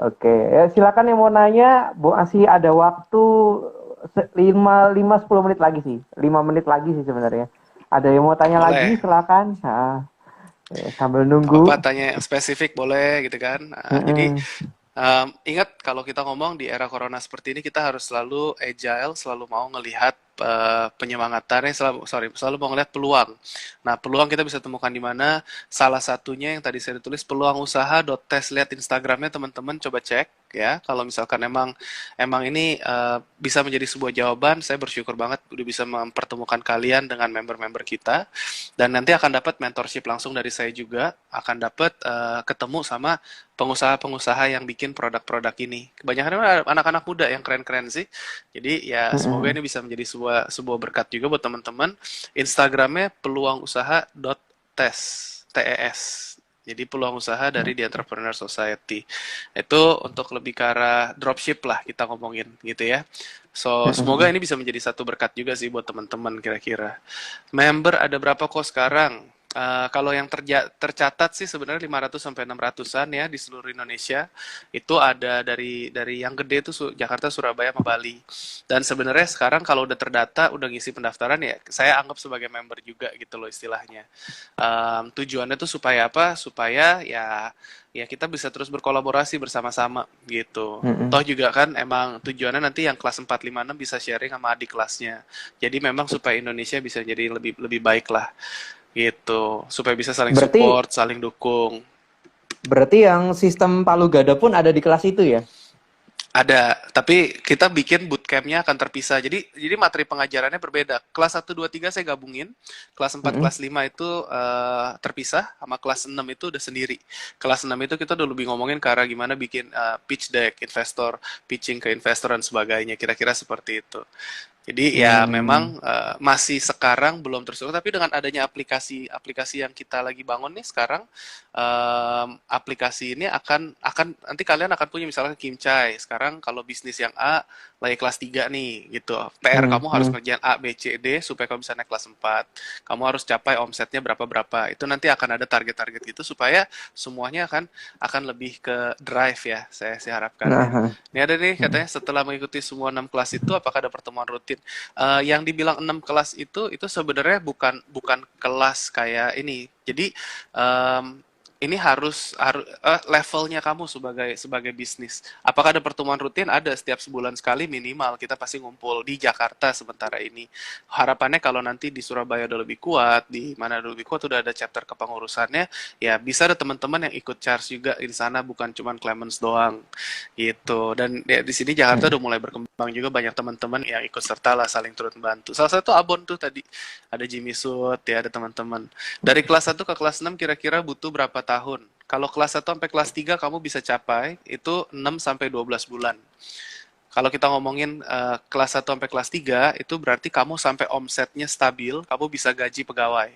Oke, ya, silakan yang mau nanya, Bu, masih ada waktu 5 10 menit lagi sih. 5 menit lagi sih sebenarnya. Ada yang mau tanya lagi, Boleh. silakan. Nah, sambil nunggu. Apa tanya yang spesifik boleh gitu kan. Nah, jadi ingat kalau kita ngomong di era corona seperti ini kita harus selalu agile, selalu mau ngelihat penyemangatannya, selalu mau ngelihat peluang. Nah, peluang kita bisa temukan di mana? Salah satunya yang tadi saya tulis peluang usaha. Tes lihat Instagramnya teman-teman coba cek ya. Kalau misalkan emang ini bisa menjadi sebuah jawaban, saya bersyukur banget udah bisa mempertemukan kalian dengan member-member kita dan nanti akan dapat mentorship langsung dari saya juga, akan dapat ketemu sama pengusaha-pengusaha yang bikin produk-produk ini. Kebanyakan anak-anak muda yang keren-keren sih. Jadi ya semoga ini bisa menjadi sebuah berkat juga buat teman-teman. Instagramnya peluangusaha.tes, TES. Jadi peluang usaha dari The Entrepreneur Society. Itu untuk lebih ke arah dropship lah kita ngomongin gitu ya. So, semoga ini bisa menjadi satu berkat juga sih buat teman-teman kira-kira. Member ada berapa kok sekarang? Kalau yang tercatat sih sebenarnya 500 sampai 600-an ya di seluruh Indonesia. Itu ada dari yang gede itu Jakarta, Surabaya, sama Bali. Dan sebenarnya sekarang kalau udah terdata, udah ngisi pendaftaran ya, saya anggap sebagai member juga gitu loh istilahnya. Tujuannya tuh supaya apa? Supaya ya kita bisa terus berkolaborasi bersama-sama gitu. Toh juga kan emang tujuannya nanti yang kelas 4, 5, 6 bisa sharing sama adik kelasnya. Jadi memang supaya Indonesia bisa jadi lebih baik lah gitu. Supaya bisa saling Berarti support, saling dukung. berarti yang sistem Palu Gada pun ada di kelas itu ya? Ada, tapi kita bikin bootcamp-nya akan terpisah. Jadi materi pengajarannya berbeda. Kelas 1, 2, 3 saya gabungin. Kelas 4, Mm-mm. kelas 5 itu terpisah, sama kelas 6 itu udah sendiri. Kelas 6 itu kita udah lebih ngomongin ke arah gimana bikin pitch deck, investor, pitching ke investor dan sebagainya. Kira-kira seperti itu. Jadi ya Hmm. memang masih sekarang belum terstruktur, tapi dengan adanya aplikasi-aplikasi yang kita lagi bangun nih sekarang, aplikasi ini akan nanti kalian akan punya misalnya Kimcai. Sekarang kalau bisnis yang A lagi kelas 3 nih gitu. PR Hmm. kamu harus Hmm. ngerjain A, B, C, D supaya kamu bisa naik kelas 4. Kamu harus capai omsetnya berapa-berapa. Itu nanti akan ada target-target gitu supaya semuanya akan lebih ke drive ya, saya sih harapkannya. Nah, Ini ada nih hmm. katanya setelah mengikuti semua 6 kelas itu apakah ada pertemuan rutin? Yang dibilang 6 kelas itu sebenarnya bukan bukan kelas kayak ini. Jadi ini harus levelnya kamu sebagai sebagai bisnis. Apakah ada pertemuan rutin? Ada setiap sebulan sekali minimal kita pasti ngumpul di Jakarta sementara ini. Harapannya kalau nanti di Surabaya udah lebih kuat, di mana udah lebih kuat udah ada chapter kepengurusannya, ya bisa ada teman-teman yang ikut charge juga di sana bukan cuma Clemens doang gitu. Dan ya, di sini Jakarta Hmm. udah mulai berkembang juga banyak teman-teman yang ikut serta lah saling turut membantu. Salah satu Abon tuh tadi ada Jimmy Sud ya ada teman-teman. Dari kelas 1 ke kelas 6 kira-kira butuh berapa tahun? Kalau kelas 1 sampai kelas 3 kamu bisa capai itu 6 sampai 12 bulan. Kalau kita ngomongin kelas 1 sampai kelas 3 itu berarti kamu sampai omsetnya stabil, kamu bisa gaji pegawai.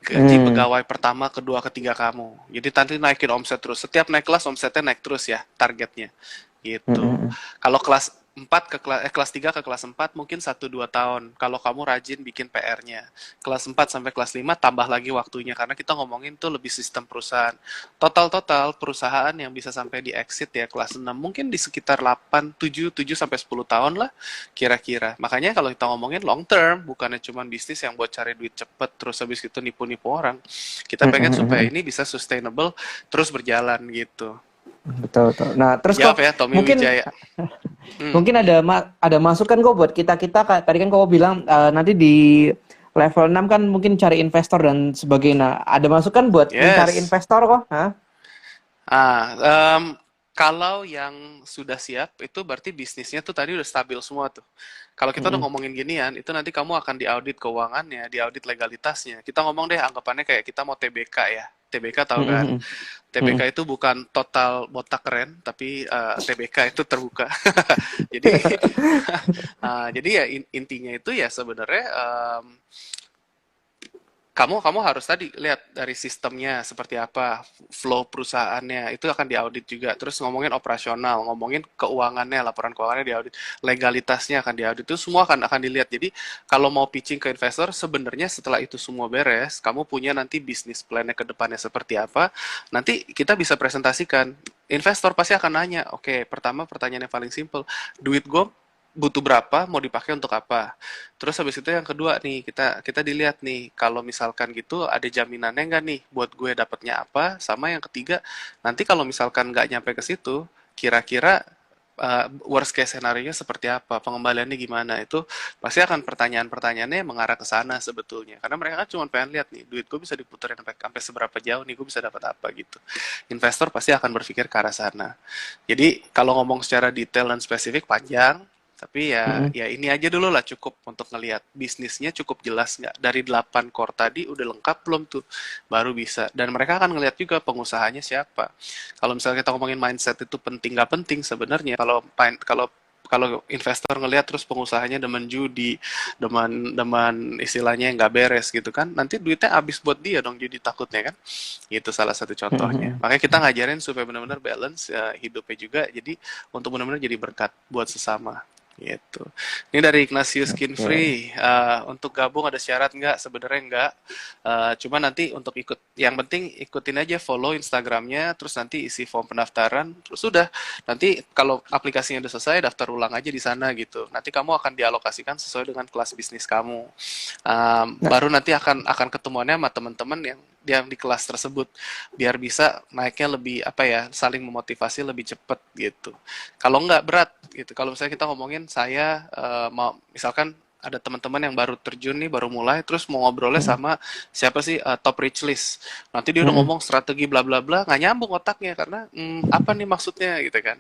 Gaji Hmm. pegawai pertama, kedua, ketiga kamu. Jadi nanti naikin omset terus. Setiap naik kelas omsetnya naik terus ya targetnya. Gitu. Hmm. Kalau kelas 4 ke kelas 3 ke kelas 4 mungkin 1 2 tahun. Kalau kamu rajin bikin PR-nya. Kelas 4 sampai kelas 5 tambah lagi waktunya karena kita ngomongin tuh lebih sistem perusahaan. Total perusahaan yang bisa sampai di exit ya kelas 6 mungkin di sekitar 8 7 sampai 10 tahun lah kira-kira. Makanya kalau kita ngomongin long term bukannya cuma bisnis yang buat cari duit cepet terus habis itu nipu-nipu orang. Kita Hmm. pengen Hmm. supaya Hmm. ini bisa sustainable terus berjalan gitu. Betul, betul. Nah, terus Jawab kok ya Tommy mungkin Wijaya. Hmm. mungkin ada masukan kok buat kita-kita tadi kan kau bilang nanti di level 6 kan mungkin cari investor dan sebagainya. Nah, ada masukan buat mencari Yes. investor kok? Hah? Ah, kalau yang sudah siap itu berarti bisnisnya tuh tadi udah stabil semua tuh. Kalau kita udah Hmm. ngomongin ginian, itu nanti kamu akan diaudit keuangannya, diaudit legalitasnya. Kita ngomong deh anggapannya kayak kita mau TBK ya. TBK tahu kan? Hmm. Hmm. TBK itu bukan total botak keren, tapi TBK itu terbuka. Jadi, jadi ya intinya itu ya sebenarnya kamu kamu harus tadi lihat dari sistemnya seperti apa, flow perusahaannya itu akan diaudit juga. Terus ngomongin operasional, ngomongin keuangannya, laporan keuangannya diaudit, legalitasnya akan diaudit. Itu semua akan dilihat. Jadi kalau mau pitching ke investor, sebenarnya setelah itu semua beres, kamu punya nanti bisnis plan-nya ke depannya seperti apa. Nanti kita bisa presentasikan. Investor pasti akan nanya, oke, pertama pertanyaan yang paling simple, duit gue butuh berapa, mau dipakai untuk apa. Terus habis itu yang kedua nih, kita kita dilihat nih, kalau misalkan gitu ada jaminannya nggak nih buat gue dapatnya apa, sama yang ketiga, nanti kalau misalkan nggak nyampe ke situ, kira-kira worst case scenario-nya seperti apa, pengembaliannya gimana, itu pasti akan pertanyaan-pertanyaannya mengarah ke sana sebetulnya. Karena mereka kan cuma pengen lihat nih, duit gue bisa diputerin sampai seberapa jauh nih, gue bisa dapat apa gitu. Investor pasti akan berpikir ke arah sana. Jadi kalau ngomong secara detail dan spesifik panjang, tapi ya Hmm. ya ini aja dulu lah cukup untuk ngelihat bisnisnya cukup jelas nggak dari 8 core tadi udah lengkap belum tuh baru bisa dan mereka akan ngelihat juga pengusahanya siapa. Kalau misalnya kita ngomongin mindset itu penting nggak penting sebenarnya kalau kalau investor ngelihat terus pengusahanya demen judi, demen istilahnya yang nggak beres gitu kan, nanti duitnya habis buat dia dong jadi takutnya kan. Itu salah satu contohnya. Hmm. Makanya kita ngajarin supaya benar-benar balance hidupnya juga, jadi untuk benar-benar jadi berkat buat sesama. Gitu. Ini dari Ignatius Skin Oke. Free. Untuk gabung ada syarat nggak? Sebenarnya nggak. Cuma nanti untuk ikut, yang penting ikutin aja follow Instagramnya, terus nanti isi form pendaftaran, terus sudah. Nanti kalau aplikasinya udah selesai, daftar ulang aja di sana gitu. Nanti kamu akan dialokasikan sesuai dengan kelas bisnis kamu. Nah, Baru nanti akan ketemuannya sama teman-teman yang di kelas tersebut biar bisa naiknya lebih apa ya saling memotivasi lebih cepat gitu. Kalau nggak berat gitu. Kalau misalnya kita ngomongin saya mau misalkan ada teman-teman yang baru terjun nih, baru mulai, terus mau ngobrolnya sama siapa sih top rich list. Nanti dia udah Mm-mm. ngomong strategi bla bla bla, nggak nyambung otaknya karena apa nih maksudnya gitu kan.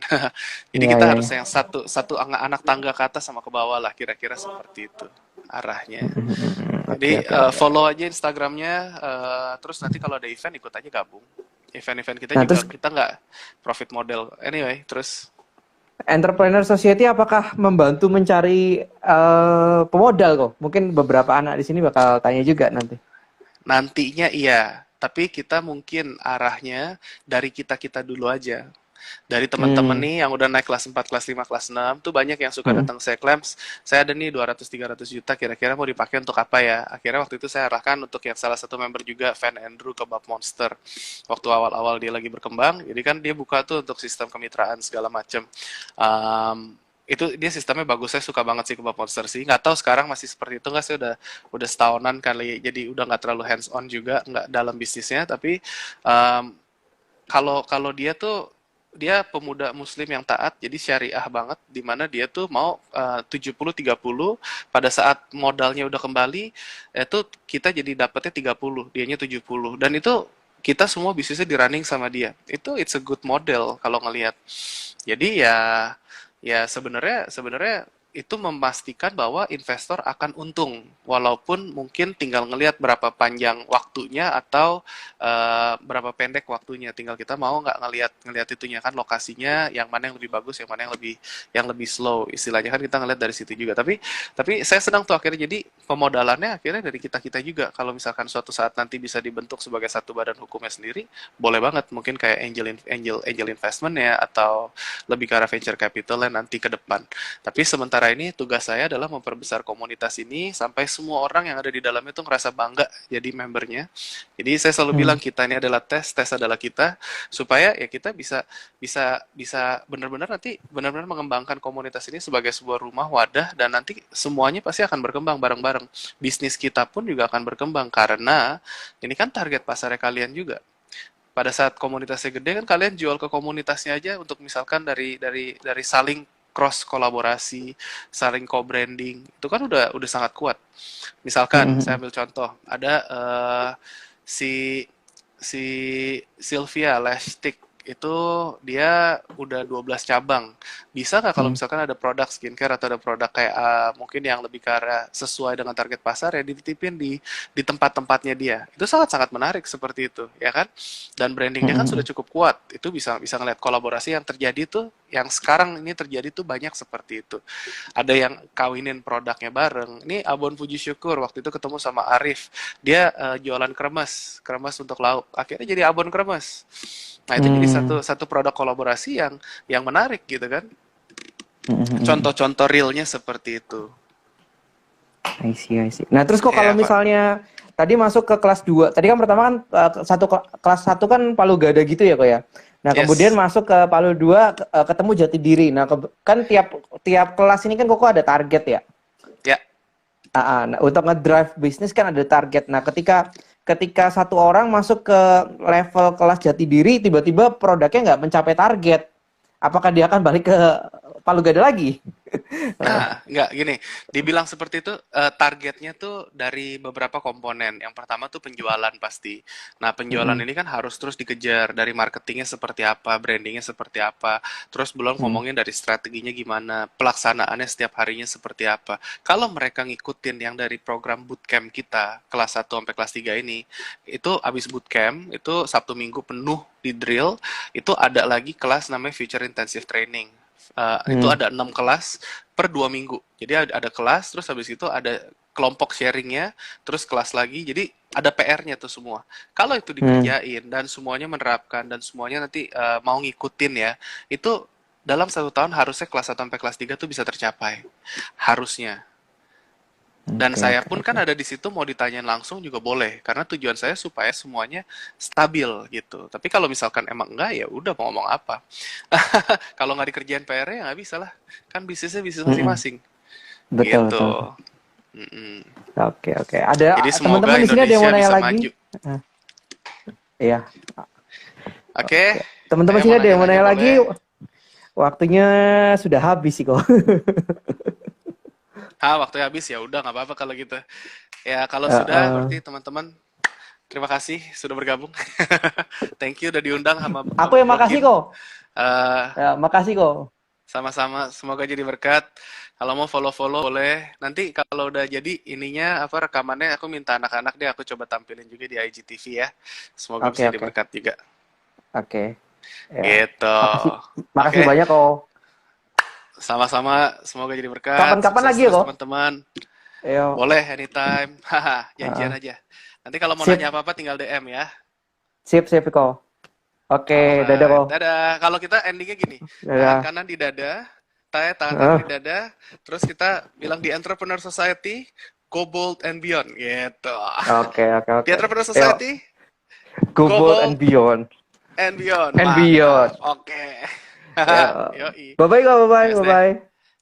Jadi Iya, kita iya, harus iya. yang satu satu anak tangga ke atas sama ke bawah lah, kira-kira seperti itu arahnya. Oke, Jadi oke, oke. follow aja Instagramnya, terus nanti kalau ada event ikut aja gabung. Event-event kita Nah, juga terus kita nggak profit model. Anyway, terus Entrepreneur Society apakah membantu mencari pemodal kok? Mungkin beberapa anak di sini bakal tanya juga nanti. nantinya iya, tapi kita mungkin arahnya dari kita-kita dulu aja. Dari teman-teman Hmm. nih yang udah naik kelas 4, kelas 5, kelas 6 tuh banyak yang suka Mm-mm. datang ke saya, Clams, saya ada nih 200-300 juta, kira-kira mau dipakai untuk apa ya? Akhirnya waktu itu saya arahkan untuk yang salah satu member juga, Van Andrew ke Bab Monster. Waktu awal-awal dia lagi berkembang, jadi kan dia buka tuh untuk sistem kemitraan segala macam. Itu dia sistemnya bagus, saya suka banget sih ke Bab Monster sih. Nggak tahu sekarang masih seperti itu nggak sih, udah setahunan kali, jadi udah nggak terlalu hands on juga, nggak dalam bisnisnya, tapi um, kalau kalau dia tuh dia pemuda muslim yang taat, jadi syariah banget, di mana dia tuh mau 70-30, pada saat modalnya udah kembali itu kita jadi dapetnya 30, dianya 70, dan itu kita semua bisnisnya di running sama dia. Itu it's a good model kalau ngelihat. Jadi ya ya sebenarnya sebenarnya itu memastikan bahwa investor akan untung, walaupun mungkin tinggal ngelihat berapa panjang waktunya atau berapa pendek waktunya. Tinggal kita mau nggak ngelihat ngelihat itunya kan, lokasinya yang mana yang lebih bagus, yang mana yang lebih slow. Istilahnya kan kita ngelihat dari situ juga. Tapi saya senang tuh akhirnya, jadi pemodalannya akhirnya dari kita juga. Kalau misalkan suatu saat nanti bisa dibentuk sebagai satu badan hukumnya sendiri, boleh banget. Mungkin kayak angel investment ya, atau lebih ke arah venture capital nanti ke depan. Tapi sementara ini tugas saya adalah memperbesar komunitas ini sampai semua orang yang ada di dalamnya tuh ngerasa bangga jadi membernya. Jadi saya selalu bilang Hmm. kita ini adalah tes adalah kita, supaya ya kita bisa bisa bisa benar-benar nanti benar-benar mengembangkan komunitas ini sebagai sebuah rumah wadah, dan nanti semuanya pasti akan berkembang bareng-bareng. Bisnis kita pun juga akan berkembang karena ini kan target pasarnya kalian juga. Pada saat komunitasnya gede kan kalian jual ke komunitasnya aja, untuk misalkan dari saling cross kolaborasi, saling co-branding, itu kan udah sangat kuat. Misalkan saya Mm-mm. ambil contoh, ada si si Sylvia Lashtik itu dia udah 12 cabang. Bisa nggak kalau Mm. misalkan ada produk skincare atau ada produk kayak mungkin yang lebih ke arah sesuai dengan target pasar ya, dititipin di tempat-tempatnya dia. Itu sangat-sangat menarik seperti itu, ya kan? Dan brandingnya kan sudah Mm-mm. cukup kuat. Itu bisa bisa ngeliat kolaborasi yang terjadi tuh, yang sekarang ini terjadi tuh banyak seperti itu. Ada yang kawinin produknya bareng. Ini Abon Puji Syukur waktu itu ketemu sama Arif. Dia jualan kremes, kremes untuk lauk. Akhirnya jadi Abon Kremes. Nah, itu jadi Mm. satu satu produk kolaborasi yang menarik gitu kan. Mm-mm. Contoh-contoh realnya seperti itu. I see, I see. Nah, terus kok kalau Ya, Pak. misalnya tadi masuk ke kelas 2, tadi kan pertama kan kelas satu kan Palu Gada gitu ya kok ya. Nah, kemudian Yes. masuk ke Palu 2 ketemu Jati Diri. Nah, kan tiap tiap kelas ini kan kok ada target ya. Ya. Nah, untuk ngedrive bisnis kan ada target. Nah, ketika satu orang masuk ke level kelas Jati Diri, tiba-tiba produknya nggak mencapai target, apakah dia akan balik ke Palu Gada lagi? Nah, nggak gini, dibilang seperti itu, targetnya tuh dari beberapa komponen. Yang pertama tuh penjualan pasti. Nah, penjualan Mm-mm. ini kan harus terus dikejar, dari marketingnya seperti apa, brandingnya seperti apa, terus belum Mm. ngomongin dari strateginya gimana, pelaksanaannya setiap harinya seperti apa. Kalau mereka ngikutin yang dari program bootcamp kita, kelas 1 sampai kelas 3 ini, itu abis bootcamp, itu Sabtu Minggu penuh di drill, itu ada lagi kelas namanya Future Intensive Training. Itu Mm. ada 6 kelas per 2 minggu. Jadi ada kelas, terus habis itu ada kelompok sharingnya, terus kelas lagi. Jadi ada PR-nya tuh semua. Kalau itu Mm. dikerjain dan semuanya menerapkan dan semuanya nanti mau ngikutin ya, itu dalam 1 tahun harusnya kelas 1 sampai kelas 3 tuh bisa tercapai. Harusnya. Dan Oke, saya oke, pun kan oke. ada di situ, mau ditanyain langsung juga boleh, karena tujuan saya supaya semuanya stabil gitu. Tapi kalau misalkan emang enggak, ya udah mau ngomong apa. Kalau nggak dikerjain PR-nya ya nggak bisa lah. Kan bisnisnya bisnis Mm-mm. masing-masing. Betul, Gitu. betul, betul. Mm-mm. Oke, oke. Ada Jadi semoga teman-teman di sini ada yang Indonesia mau nanya bisa lagi? maju. Eh, Iya. Oke, Oke. Teman-teman saya sini mau ada yang mau nanya-nanya nanya lagi? boleh? Waktunya sudah habis sih kok. Waktunya habis ya udah nggak apa-apa kalau gitu. Ya kalau Eh, sudah eh. berarti teman-teman terima kasih sudah bergabung. Thank you udah diundang sama Aku yang Bro makasih Kim. kok. Eh, Ya, makasih kok. Sama-sama, semoga jadi berkat. Kalau mau follow-follow boleh. Nanti kalau udah jadi ininya apa rekamannya aku minta anak-anak deh aku coba tampilin juga di IGTV ya. Semoga Oke, bisa jadi oke. berkat juga. Oke. Ya. Gitu. Makasih, Oke, makasih banyak kok. sama-sama. Semoga jadi berkat. Kapan-kapan Sukses lagi ya terus kok. teman-teman. Yo. Boleh anytime. Haha, janjian Heeh. aja. Nanti kalau mau nanya Sip, apa-apa tinggal DM ya. sip, sip kok. Oke, dadah Alright, kok. dadah. Kalau kita endingnya gini, tangan Dadah. kanan di dada, tangan kanan Heeh. di dada, terus kita bilang di Entrepreneur Society, go bold and beyond, gitu. Oke, oke, Di oke. Entrepreneur Yuk, Society, go go bold bold and beyond. and beyond, And beyond. mantap. Oke. Ya. Yoi. Bye-bye kok, bye-bye, Yes deh. bye-bye.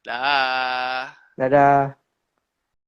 Dah. Dadah.